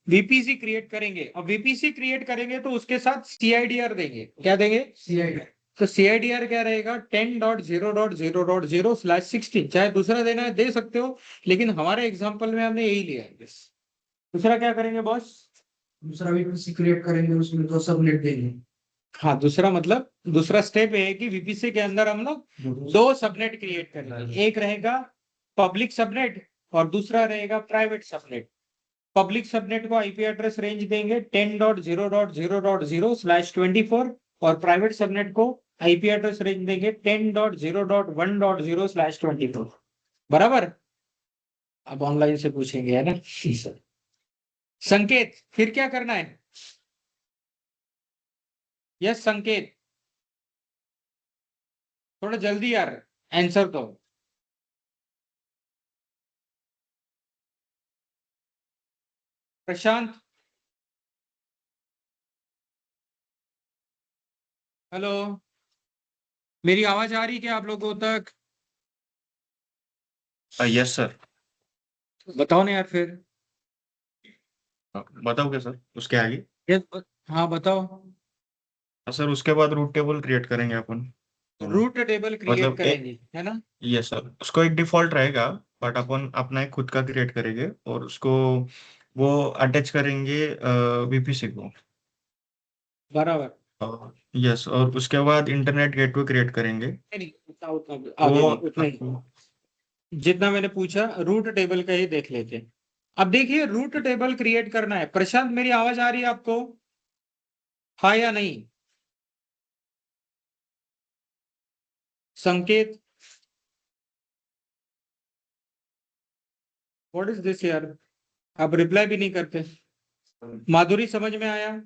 VPC क्रिएट करेंगे, अब VPC क्रिएट करेंगे तो उसके साथ CIDR देंगे। क्या देंगे? CIDR। तो CIDR क्या रहेगा? 10.0.0.0/16। चाहे दूसरा देना है दे सकते हो, लेकिन हमारे एग्जांपल में हमने यही लिया है। दूसरा क्या करेंगे बॉस? दूसरा VPC क्रिएट करेंगे, उसमें 2 सबनेट देंगे। हाँ, दूसरा मतलब दूसरा स्टेप है कि VPC के अंदर हम लोग 2 सबनेट क्रिएट करेंगे। एक रहेगा पब्लिक सबनेट और दूसरा रहेगा प्राइवेट सबनेट। पब्लिक सबनेट को IP एड्रेस रेंज देंगे 10.0.0.0/24 और प्राइवेट सबनेट को IP एड्रेस रेंज देंगे 10.0.1.0/24। बराबर? अब ऑनलाइन से पूछेंगे, है ना? संकेत, फिर क्या करना है? यस संकेत, थोड़ा जल्दी यार, आंसर दो। प्रशांत, हेलो, मेरी आवाज आ रही क्या आप लोगों तक? Yes sir. बताओ ना यार फिर। बताओ क्या सर उसके आगे? यस, हाँ बताओ। सर उसके बाद रूट टेबल क्रिएट करेंगे अपन दोनों। रूट टेबल क्रिएट मतलब करेंगे, है ना? यस सर, उसको एक डिफॉल्ट रहेगा, बट अपन अपना एक खुद का क्रिएट करेंगे और उसको वो अटैच करेंगे VPC को। बराबर। यस, और उसके बाद इंटरनेट गेटवे क्रिएट करेंगे। नहीं, उतना आगे वो नहीं, उतना ही जितना मैंने पूछा रूट टेबल का ही देख लेते हैं। अब देखिए, रूट टेबल क्रिएट करना है। प्रशांत, मेरी आवाज आ रही है आपको? हाँ या नहीं? संकेत, व्हाट इज दिस यार? आप रिप्लाई भी नहीं करते। माधुरी, समझ में आया?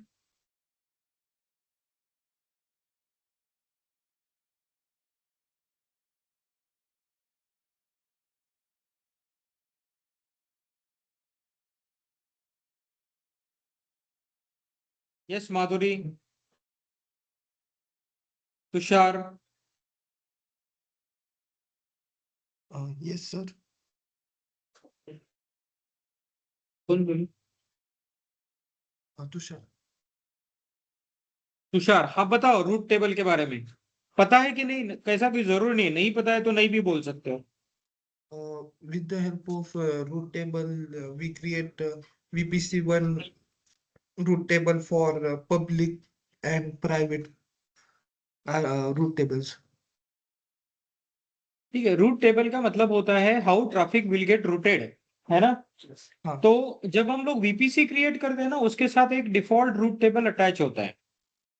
Yes Madhuri. Tushar, Yes, sir. कौन बोली? Tushar. तुषार, हाँ बताओ रूट टेबल के बारे में। पता है कि नहीं? कैसा कोई जरूरी नहीं है, नहीं पता है तो नहीं भी बोल सकते हो। With the help of root table, we create VPC1 root table for public and private root tables. ठीक है, रूट टेबल का मतलब होता है how traffic will get rooted, है ना? हाँ। तो जब हम लोग VPC क्रिएट करते हैं ना, उसके साथ एक डिफॉल्ट रूट टेबल अटैच होता है।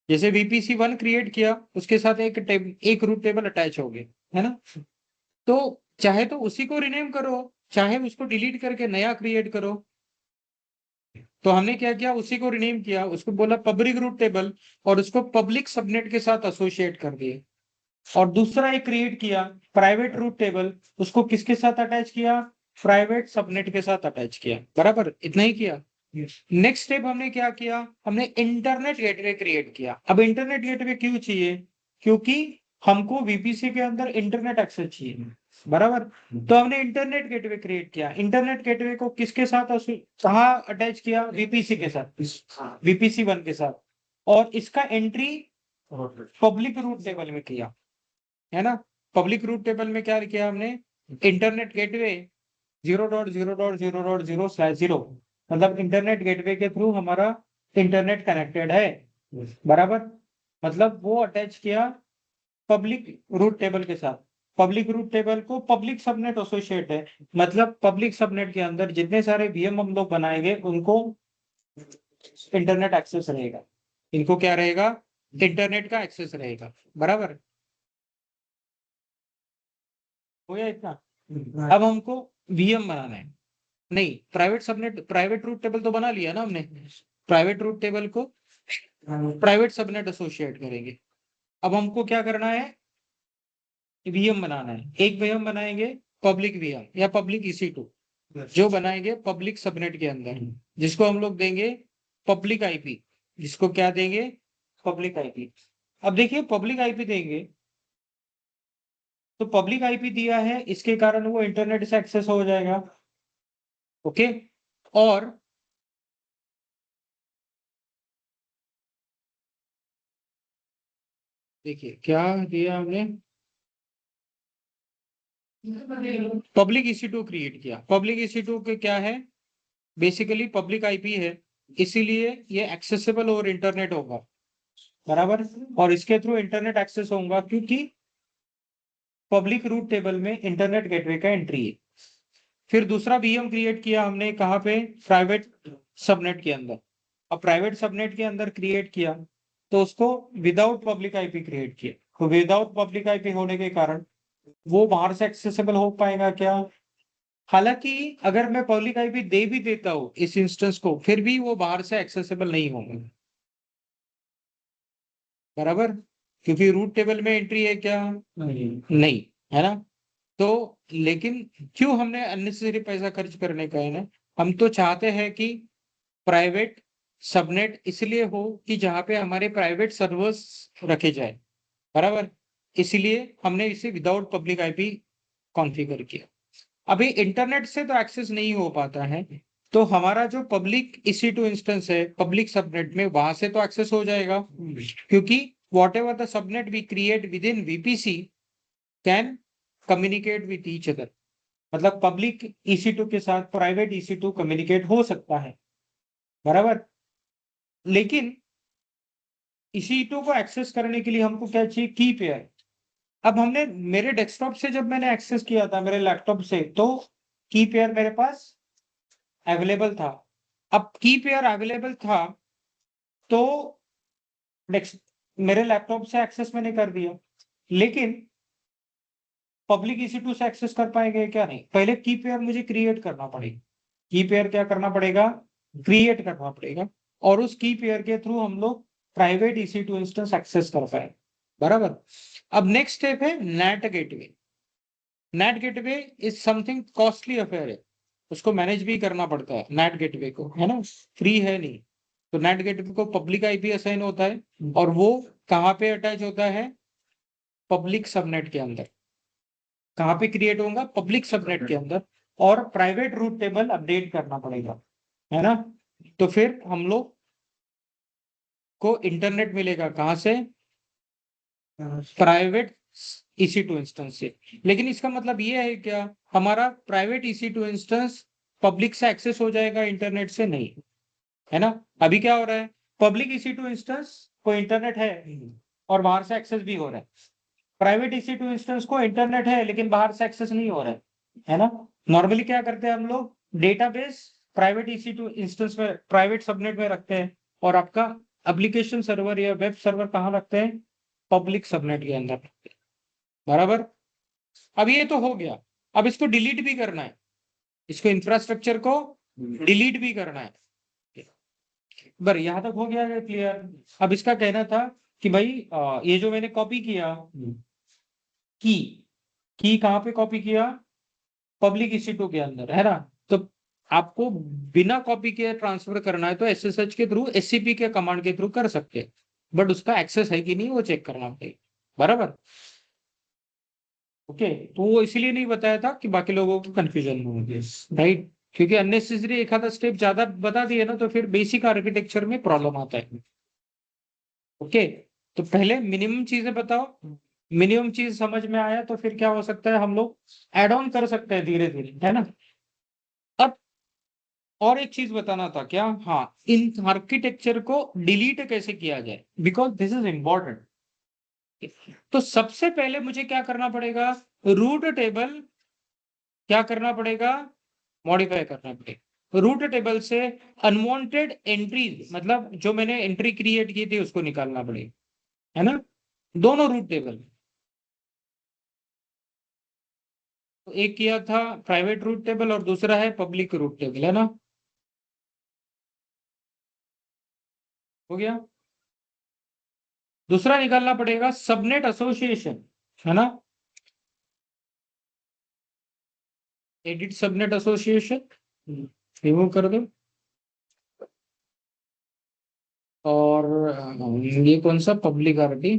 जैसे VPC1 क्रिएट किया, उसके साथ एक रूट टेबल अटैच हो गया, है ना? तो चाहे तो उसी को रिनेम करो, चाहे उसको डिलीट करके नया क्रिएट करो। तो हमने क्या किया, उसी को रिनेम किया, उसको बोला पब्लिक रूट टेबल और उसको पब्लिक सबनेट के साथ एसोसिएट कर दिए। और दूसरा एक क्रिएट किया प्राइवेट रूट टेबल, उसको किसके साथ अटैच किया? प्राइवेट सबनेट के साथ अटैच किया। बराबर, इतना ही किया। नेक्स्ट स्टेप हमने क्या किया? हमने इंटरनेट गेटवे क्रिएट किया। अब इंटरनेट गेटवे क्यों चाहिए? क्योंकि हमको VPC के अंदर इंटरनेट एक्सेस चाहिए। बराबर, तो हमने इंटरनेट गेटवे क्रिएट किया। इंटरनेट गेटवे को किसके साथ कहाँ अटैच किया? VPC के साथ, VPC1 के साथ। और इसका एंट्री पब्लिक रूट टेबल में किया, है ना? पब्लिक रूट टेबल में क्या किया हमने? इंटरनेट गेटवे 0.0.0.0/0, मतलब इंटरनेट गेटवे के थ्रू हमारा इंटरनेट कनेक्टेड है। बराबर, मतलब वो अटैच किया पब्लिक रूट टेबल के साथ। पब्लिक रूट टेबल को पब्लिक सबनेट एसोसिएट है, मतलब पब्लिक सबनेट के अंदर जितने सारे वीएम हम लोग बनाएंगे उनको इंटरनेट एक्सेस रहेगा, इनको क्या रहेगा, इंटरनेट का एक्सेस रहेगा, बराबर हो गया इतना। अब हमको वीएम बनाना है, नहीं private subnet, private route table तो बना लिया ना हमने, प्राइवेट रूट टेबल को प्राइवेट सबनेट एसोसिएट करेंगे। अब हमको क्या करना है, वीएम बनाना है, एक वीएम बनाएंगे पब्लिक वीएम या पब्लिक EC2 जो बनाएंगे पब्लिक सबनेट के अंदर, जिसको हम लोग देंगे पब्लिक आईपी, जिसको क्या देंगे, पब्लिक आईपी। अब देखिए पब्लिक आईपी देंगे तो पब्लिक आईपी दिया है, इसके कारण वो इंटरनेट से एक्सेस हो जाएगा, ओके। और देखिए क्या दिया हमने, पब्लिक EC2 क्रिएट किया, पब्लिक EC2 के क्या है, बेसिकली पब्लिक आईपी है, इसीलिए ये एक्सेसिबल और इंटरनेट होगा, बराबर, और इसके थ्रू इंटरनेट एक्सेस होगा क्योंकि पब्लिक रूट टेबल में इंटरनेट गेटवे का एंट्री है। फिर दूसरा वीएम क्रिएट किया हमने कहाँ पे, प्राइवेट सबनेट के अंदर। अब प्राइवेट सबनेट के अंदर क्रिएट किया तो उसको विदाउट पब्लिक आईपी क्रिएट किया, तो विदाउट पब्लिक आईपी होने के कारण वो बाहर से एक्सेसिबल हो पाएगा क्या, हालांकि अगर मैं पब्लिक आईपी दे भी देता हूं इस इंस्टेंस को, फिर भी वो बाहर से एक्सेसिबल नहीं होंगे, बराबर, क्योंकि रूट टेबल में एंट्री है क्या, नहीं है ना। तो लेकिन क्यों हमने अननेसेसरी पैसा खर्च करने का है ना, हम तो चाहते हैं कि प्राइवेट सबनेट इसलिए हो कि जहां पे हमारे प्राइवेट सर्वर्स रखे जाए, बराबर, इसलिए हमने इसे विदाउट पब्लिक आईपी कॉन्फ़िगर किया। अभी इंटरनेट से तो एक्सेस नहीं हो पाता है, तो हमारा जो पब्लिक EC2 इंस्टेंस है पब्लिक सबनेट में, वहां से तो एक्सेस हो जाएगा, क्योंकि whatever the subnet we create within VPC can communicate with each other, मतलब पब्लिक EC2 के साथ प्राइवेट EC2 कम्युनिकेट हो सकता है, बराबर। लेकिन EC2 को एक्सेस करने के लिए हमको क्या चाहिए, की पेयर। अब हमने मेरे डेस्कटॉप से जब मैंने एक्सेस किया था मेरे लैपटॉप से, तो की पेयर मेरे पास अवेलेबल था। अब की पेयर अवेलेबल था तो मेरे लैपटॉप से एक्सेस मैंने कर दिया, लेकिन पब्लिक EC2 से एक्सेस कर पाएंगे क्या, नहीं, पहले की पेयर मुझे क्रिएट करना पड़ेगा, की पेयर क्या करना पड़ेगा, क्रिएट करना पड़ेगा, और उस की पेयर के थ्रू हम लोग प्राइवेट EC2 इंस्टेंस एक्सेस कर पाए, बराबर। अब नेक्स्ट स्टेप है net gateway. Net gateway is something costly affair है, उसको मैनेज भी करना पड़ता है नेट गेटवे को, है ना, फ्री है नहीं। तो नेट गेटवे को पब्लिक आईपी असाइन होता है, और वो कहाँ पे अटैच होता है, पब्लिक सबनेट के अंदर। कहाँ पे क्रिएट होगा, पब्लिक सबनेट के अंदर, और प्राइवेट रूट टेबल अपडेट करना पड़ेगा, है ना। तो फिर हम लोग को इंटरनेट मिलेगा कहाँ से, प्राइवेट EC2 इंस्टेंस से। लेकिन इसका मतलब ये है क्या, हमारा प्राइवेट EC2 इंस्टेंस पब्लिक से एक्सेस हो जाएगा इंटरनेट से, नहीं, है ना। अभी क्या हो रहा है, पब्लिक EC2 इंस्टेंस को इंटरनेट है और बाहर से एक्सेस भी हो रहा है, प्राइवेट EC2 इंस्टेंस को इंटरनेट है लेकिन बाहर से एक्सेस नहीं हो रहा है ना। नॉर्मली क्या करते हैं हम लोग, डेटाबेस प्राइवेट EC2 इंस्टेंस में, प्राइवेट सबनेट में रखते हैं, और आपका एप्लीकेशन सर्वर या वेब सर्वर कहाँ रखते हैं, पब्लिक सबनेट के अंदर, बराबर। अब ये तो हो गया, अब इसको डिलीट भी करना है, इसको इंफ्रास्ट्रक्चर को डिलीट भी करना है, बर यहां तक हो गया है क्लियर। अब इसका कहना था कि भाई ये जो मैंने कॉपी किया, की कहाँ पे कॉपी किया, पब्लिक EC2 के अंदर, है ना। तो आपको बिना कॉपी के ट्रांसफर करना है तो SSH के थ्रू, SCP के कमांड के थ्रू कर सकते हैं, बट उसका एक्सेस है कि नहीं वो चेक करना पड़ेगा, बराबर। ओके, तो वो इसीलिए नहीं बताया था कि बाकी लोगों को कंफ्यूजन हो गया, राइट, क्योंकि अननेसेसरी एक आधा स्टेप ज्यादा बता दिए ना तो फिर बेसिक आर्किटेक्चर में प्रॉब्लम आता है। ओके, तो पहले मिनिमम चीजें बताओ, मिनिमम चीज समझ में आया तो फिर क्या हो सकता है, हम लोग एड ऑन कर सकते हैं धीरे धीरे, है ना। अब और एक चीज बताना था क्या, हाँ, इन आर्किटेक्चर को डिलीट कैसे किया जाए, बिकॉज दिस इज इंपॉर्टेंट। तो सबसे पहले मुझे क्या करना पड़ेगा, रूट टेबल क्या करना पड़ेगा, मॉडिफाई करना पड़ेगा। रूट टेबल से अनवांटेड एंट्रीज, मतलब जो मैंने एंट्री क्रिएट की थी उसको निकालना पड़ेगा, है ना। दोनों रूट टेबल, तो एक किया था प्राइवेट रूट टेबल और दूसरा है पब्लिक रूट टेबल, है ना। हो गया। दूसरा निकालना पड़ेगा सबनेट एसोसिएशन, है ना। एडिट सबनेट एसोसिएशन रिमूव कर दो। और ये कौन सा, पब्लिक आरटी,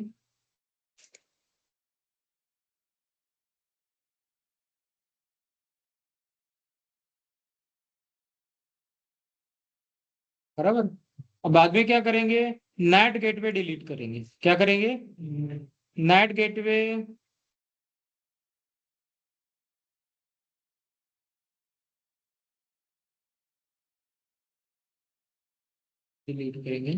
बराबर। अब बाद में क्या करेंगे, नेट गेटवे डिलीट करेंगे। क्या करेंगे, नेट गेटवे डिलीट करेंगे।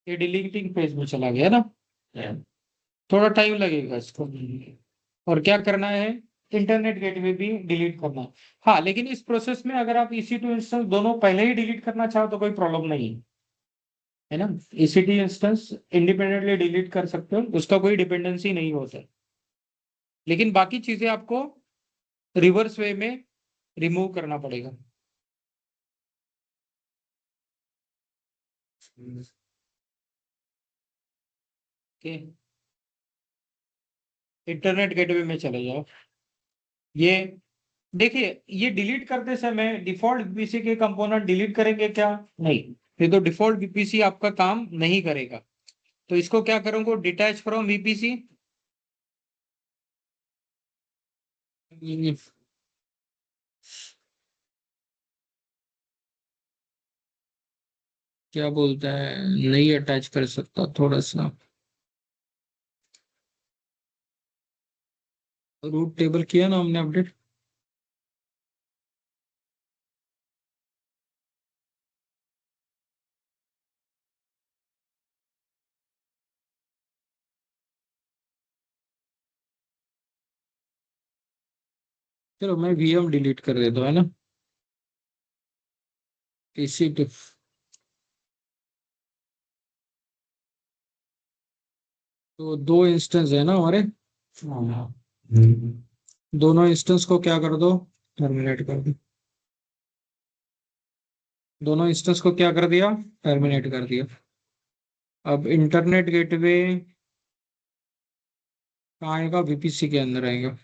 ये डिलीटिंग पेज में चला गया ना, थोड़ा टाइम लगेगा इसको। और क्या करना है, इंटरनेट गेटवे भी डिलीट करना है। हाँ, लेकिन इस प्रोसेस में अगर आप EC2 इंस्टेंस दोनों पहले ही डिलीट करना चाहो तो कोई प्रॉब्लम नहीं है, है ना। EC2 इंस्टेंस इंडिपेंडेंटली डिलीट कर सकते हो, उसका कोई डिपेंडेंसी नहीं होता है। लेकिन बाकी चीजें आपको रिवर्स वे में रिमूव करना पड़ेगा। ओके, इंटरनेट गेटवे में चले जाओ। ये देखिए, ये डिलीट करते समय डिफॉल्ट VPC के कंपोनेंट डिलीट करेंगे क्या, नहीं। ये तो डिफॉल्ट VPC आपका काम नहीं करेगा, तो इसको क्या करूंगा, डिटैच फ्रॉम VPC। क्या बोलता है, नहीं अटैच कर सकता, थोड़ा सा रूट टेबल किया ना हमने अपडेट। चलो मैं VM डिलीट कर देता हूँ, है ना। EC2 तो दो इंस्टेंस है ना हमारे, दोनों इंस्टेंस को क्या कर दो, टर्मिनेट कर दो। दोनों इंस्टेंस को क्या कर दिया, टर्मिनेट कर दिया। अब इंटरनेट गेटवे कहाँ आएगा, VPC के अंदर आएगा।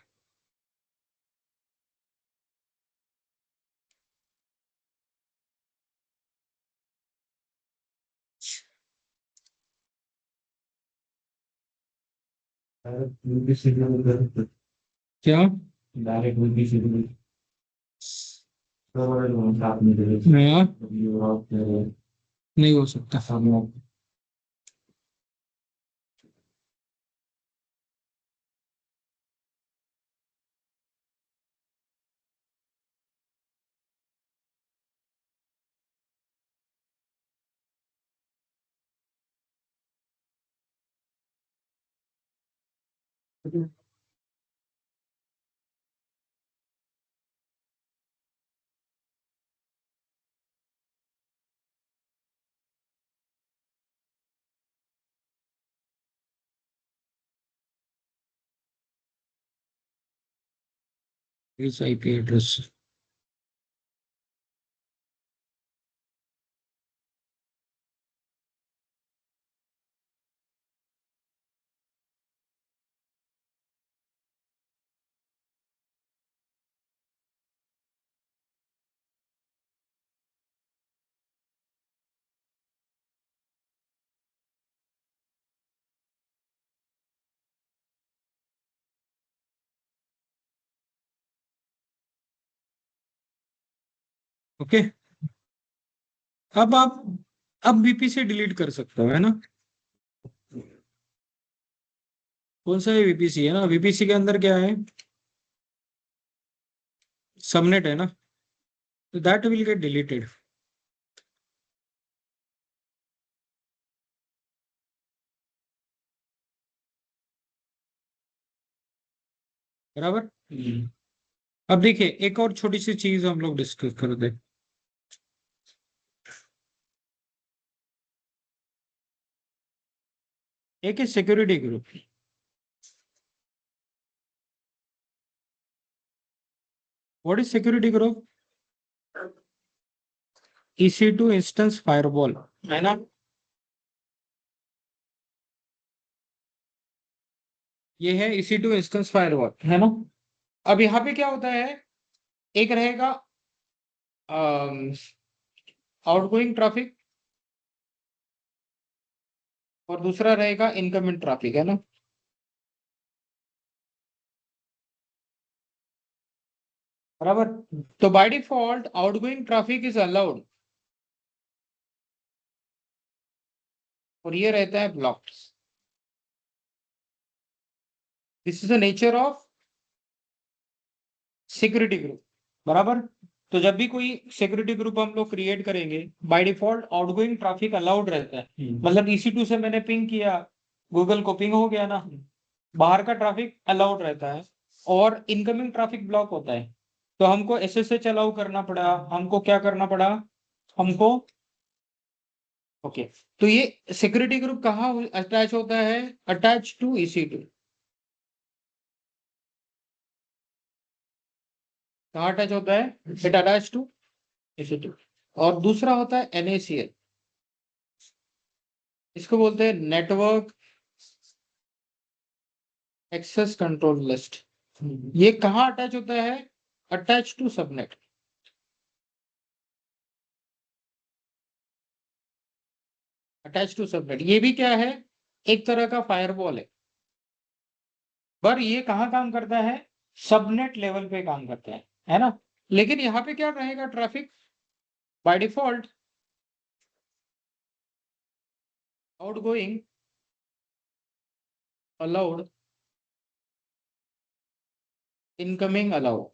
क्या, नया नहीं हो सकता। इस IP एड्रेस, ओके। अब आप अब VPC डिलीट कर सकते हो, है ना। कौन सा है, VPC है ना। VPC के अंदर क्या है, सबनेट है ना। So that will get deleted. बराबर। अब देखिए एक और छोटी सी चीज हम लोग डिस्कस कर दे। एक है security group. What is security group? EC2 instance firewall, है ना? ये है EC2 इंस्टेंस फायरवॉल, है ना? अब यहाँ पे क्या होता है, एक रहेगा आउटगोइंग ट्रैफिक और दूसरा रहेगा इनकमिंग ट्रैफिक, है ना? बराबर। तो by default outgoing traffic is allowed और ये रहता है blocked. This is the nature of security group. बराबर। तो जब भी कोई सिक्योरिटी ग्रुप हम लोग क्रिएट करेंगे, by default outgoing traffic allowed रहता है। मतलब EC2 से मैंने पिंग किया, गूगल को पिंग हो गया ना, बाहर का ट्रैफिक अलाउड रहता है और इनकमिंग ट्रैफिक ब्लॉक होता है। तो हमको SSH अलाउ करना पड़ा, हमको क्या करना पड़ा, हमको ओके। तो ये सिक्योरिटी ग्रुप कहाँ अटैच होता है? Attach to EC2। कहाँ अटैच होता है? It attach to EC2। और दूसरा होता है NACL, इसको बोलते हैं नेटवर्क एक्सेस कंट्रोल लिस्ट। ये कहाँ अटैच होता है? Attach to subnet. Attach to subnet ये भी क्या है? एक तरह का फायरवॉल है, पर ये कहाँ काम करता है? सबनेट लेवल पे काम करता है ना? लेकिन यहाँ पे क्या रहेगा? Traffic by default outgoing allowed, incoming allowed.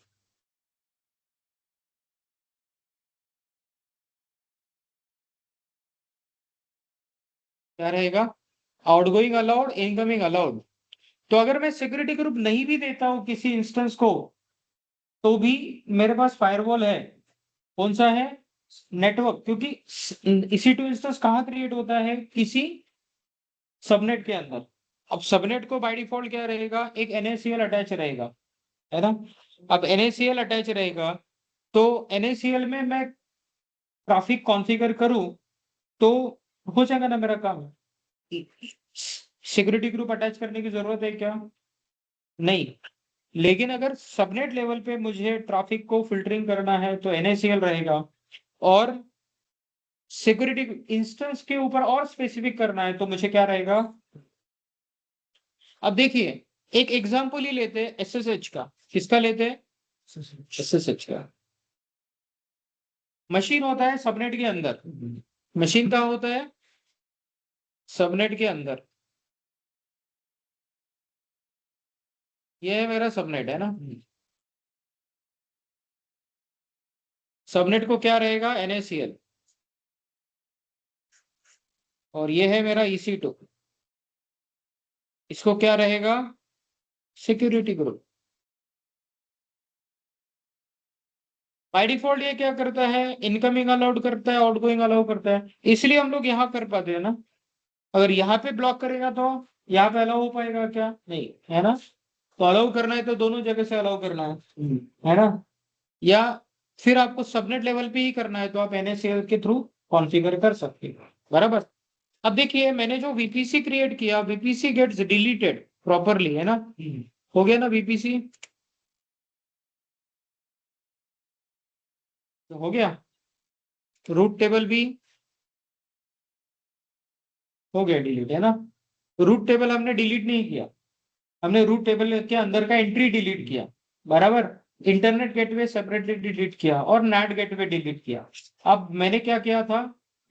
क्या रहेगा? Outgoing allowed, incoming allowed. तो अगर मैं सिक्योरिटी ग्रुप नहीं भी देता हूं किसी इंस्टेंस को, तो भी मेरे पास फायरवॉल है। कौन सा है? नेटवर्क। क्योंकि EC2 इंस्टेंस कहाँ क्रिएट होता है? किसी सबनेट के अंदर। अब सबनेट को बाय डिफॉल्ट क्या रहेगा? एक NACL अटैच रहेगा, है ना? अब NACL अटैच रहेगा तो NACL में मैं ट्रैफिक कॉन्फ़िगर करूं तो हो जाएगा ना मेरा काम। सिक्योरिटी ग्रुप अटैच करने की जरूरत है क्या? नहीं। लेकिन अगर सबनेट लेवल पे मुझे ट्रैफिक को फिल्टरिंग करना है तो NACL रहेगा, और सिक्योरिटी इंस्टेंस के ऊपर और स्पेसिफिक करना है तो मुझे क्या रहेगा? अब देखिए एक एग्जांपल ही लेते हैं SSH का। किसका लेते हैं? SSH का। मशीन होता है सबनेट के अंदर। मशीन कहाँ होता है? सबनेट के अंदर। ये है मेरा सबनेट, है ना? सबनेट को क्या रहेगा? NACL। और ये है मेरा EC2, इसको क्या रहेगा? Security group. बाय डिफॉल्ट ये क्या करता है? इनकमिंग अलाउड करता है, आउटगोइंग अलाउ करता है। इसलिए हम लोग यहाँ कर पाते हैं ना। अगर यहाँ पे ब्लॉक करेगा तो यहाँ पे अलाउ हो पाएगा क्या? नहीं, है ना? तो अलाउ करना है तो दोनों जगह से अलाउ करना है ना? या फिर आपको सबनेट लेवल पे ही करना है तो आप NACL के थ्रू कॉन्फ़िगर कर सकते हो। बराबर। अब देखिए मैंने जो VPC क्रिएट किया, VPC गेट्स डिलीटेड प्रॉपरली, है ना? हो गया ना VPC? तो हो गया। रूट टेबल भी हो गया डिलीट, है ना? रूट टेबल हमने डिलीट नहीं किया, हमने रूट टेबल के अंदर का एंट्री डिलीट किया। बराबर। इंटरनेट गेटवे सेपरेटली डिलीट किया और NAT गेटवे डिलीट किया। अब मैंने क्या किया था?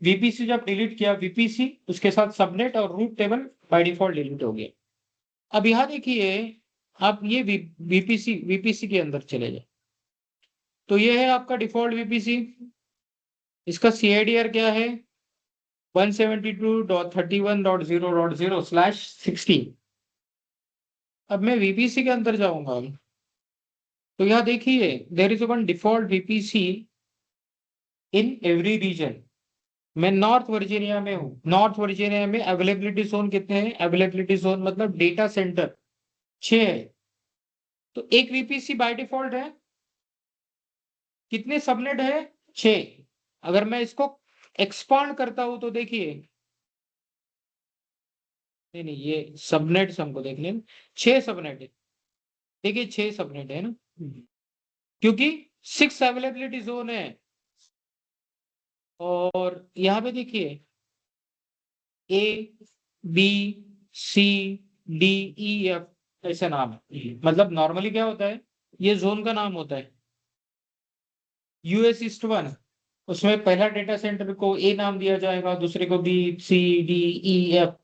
VPC जब डिलीट किया, VPC उसके साथ सबनेट और route table by default delete हो गया। अब यहाँ देखिए, आप ये VPC के अंदर चले जाए। तो ये है आपका डिफॉल्ट वीपीसी। इसका सीआईडीआर क्या है? 172.31.0.0/60। अब मैं वीपीसी के अंदर जाऊंगा, तो यहाँ देखिए there is one default VPC in every region. मैं नॉर्थ वर्जीनिया में हूँ। नॉर्थ वर्जीनिया में अवेलेबिलिटी जोन कितने हैं? अवेलेबिलिटी जोन मतलब डेटा सेंटर 6 है। तो एक वीपीसी बाय डिफॉल्ट है। कितने सबनेट है? 6। अगर मैं इसको एक्सपांड करता हूं तो देखिए, नहीं नहीं, ये सबनेट हमको देख लें। 6 सबनेट है। देखिए 6 सबनेट है ना, क्योंकि 6 अवेलेबिलिटी जोन है। और यहाँ पे देखिए A B C D E F ऐसे नाम है। मतलब नॉर्मली क्या होता है, ये जोन का नाम होता है। यूएस ईस्ट 1, उसमें पहला डेटा सेंटर को ए नाम दिया जाएगा, दूसरे को B C D E F.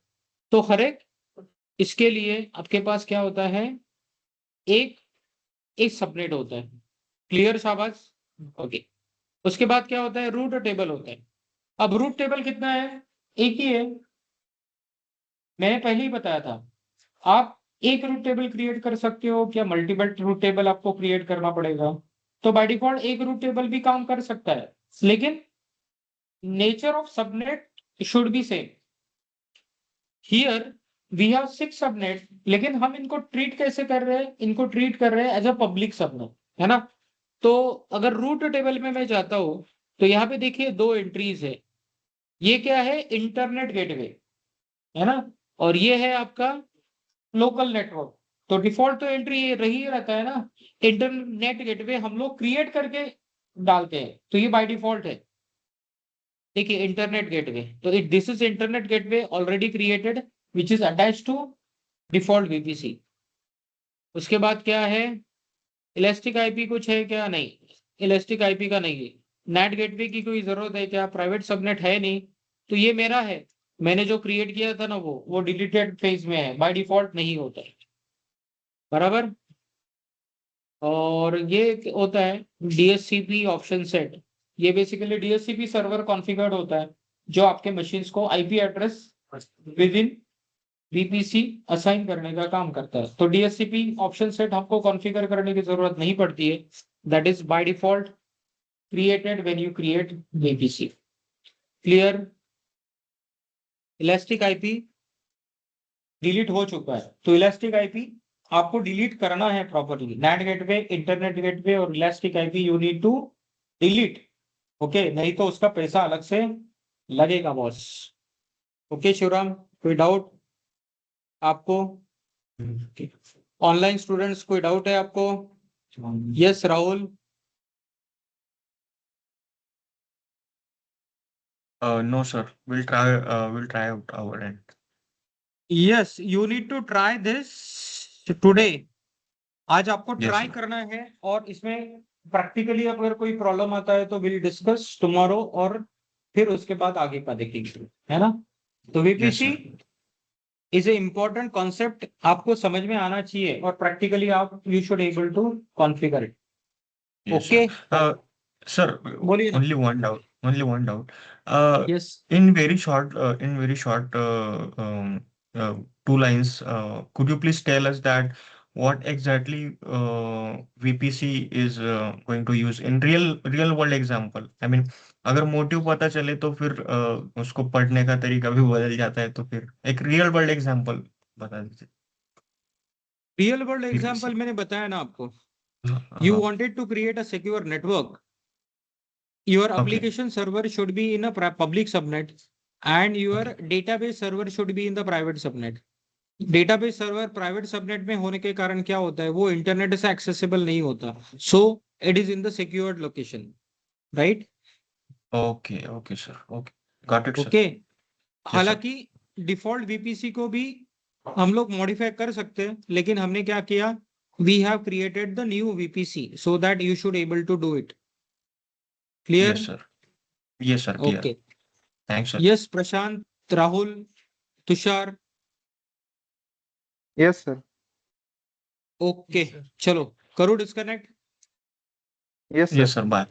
तो हर एक इसके लिए आपके पास क्या होता है, एक एक सबनेट होता है। क्लियर शाबाश। ओके। उसके बाद क्या होता है, रूट टेबल होता है। अब रूट टेबल कितना है? एक ही है। मैंने पहले ही बताया था, आप एक रूट टेबल क्रिएट कर सकते हो क्या मल्टीपल रूट टेबल आपको क्रिएट करना पड़ेगा? तो बाय डिफॉल्ट एक रूट टेबल भी काम कर सकता है, लेकिन nature of subnet should be same. Here we have 6 subnet, लेकिन हम इनको ट्रीट कैसे कर रहे हैं? इनको ट्रीट कर रहे हैं एज अ पब्लिक सबनेट, है ना। तो अगर रूट टेबल में मैं जाता हूं, तो यहाँ पे देखिए 2 एंट्रीज है। ये क्या है? इंटरनेट गेटवे, है ना। और ये है आपका लोकल नेटवर्क। तो डिफॉल्ट तो एंट्री ये रही रहता है ना। इंटरनेट गेटवे हम लोग क्रिएट करके डालते हैं, तो ये बाय डिफॉल्ट है। देखिए इंटरनेट गेटवे, तो it this is internet gateway already created which is attach to default VPC. उसके बाद क्या है, इलास्टिक आईपी कुछ है क्या? नहीं, इलास्टिक आईपी का नहीं है। नेट गेटवे की कोई जरूरत है क्या? प्राइवेट सबनेट है नहीं, तो ये मेरा है। मैंने जो क्रिएट किया था ना, वो डिलीटेड फेज में है, बाय डिफॉल्ट नहीं होता है। बराबर। और ये होता है डीएससीपी ऑप्शन सेट। ये बेसिकली डीएससीपी सर्वर कॉन्फ़िगर्ड होता है, जो आपके मशीन्स को IP address with in VPC assign करने का काम करता है। तो डीएससीपी ऑप्शन सेट हमको कॉन्फ़िगर करने की जरूरत नहीं पड़ती है। That is by default created when you create VPC. Clear. Elastic IP delete हो चुका है, तो इलास्टिक आईपी आपको डिलीट करना है properly. NAT gateway, internet gateway और elastic IP you need to delete. Okay, नहीं तो उसका पैसा अलग से लगेगा बॉस। ओके शिवराम, कोई डाउट आपको? ऑनलाइन स्टूडेंट्स कोई डाउट है आपको? Yes Rahul. No, sir. We'll try out our end. Yes, you need to try this today. आज आपको Yes, ट्राई sir. करना है, और इसमें प्रैक्टिकली अगर कोई प्रॉब्लम आता है तो विल डिस्कस टुमारो, और फिर उसके बाद आगे का देखेंगे, है ना। तो Yes, VPC sir. Is a important concept, आपको समझ में आना चाहिए, और प्रैक्टिकली आप you should able to configure it. Yes, okay, sir. Sir, बोलिए ना। only one doubt. Only one doubt. Yes, In very short, 2 lines, could you please tell us that what exactly VPC is going to use in real world example? I mean, अगर motive पता चले तो फिर उसको पढ़ने का तरीका भी बदल जाता है, तो फिर एक रियल वर्ल्ड एग्जांपल बता दीजिए। Real world VPC। एग्जांपल मैंने बताया ना आपको। यू हाँ। Wanted to create a secure network, your okay. application server should be in a public subnet, and your okay. database server should be in the private subnet. Database server private subnet में होने के कारण क्या होता है, वो internet से accessible नहीं होता, so it is in the secured location, right. Okay. Okay sir. Okay. Got it sir. Okay. Yes sir. हालांकि डिफॉल्ट वीपीसी को भी हम लोग मॉडिफाई कर सकते हैं, लेकिन हमने क्या किया, we have created the new VPC so that you should able to do it. Yes clear. Sir. Yes sir, clear. Okay. Thanks sir. Yes Prashant, Rahul, Tushar. Yes, sir. Okay, Yes, sir. चलो करो disconnect. Yes, sir. Yes, sir. Bye.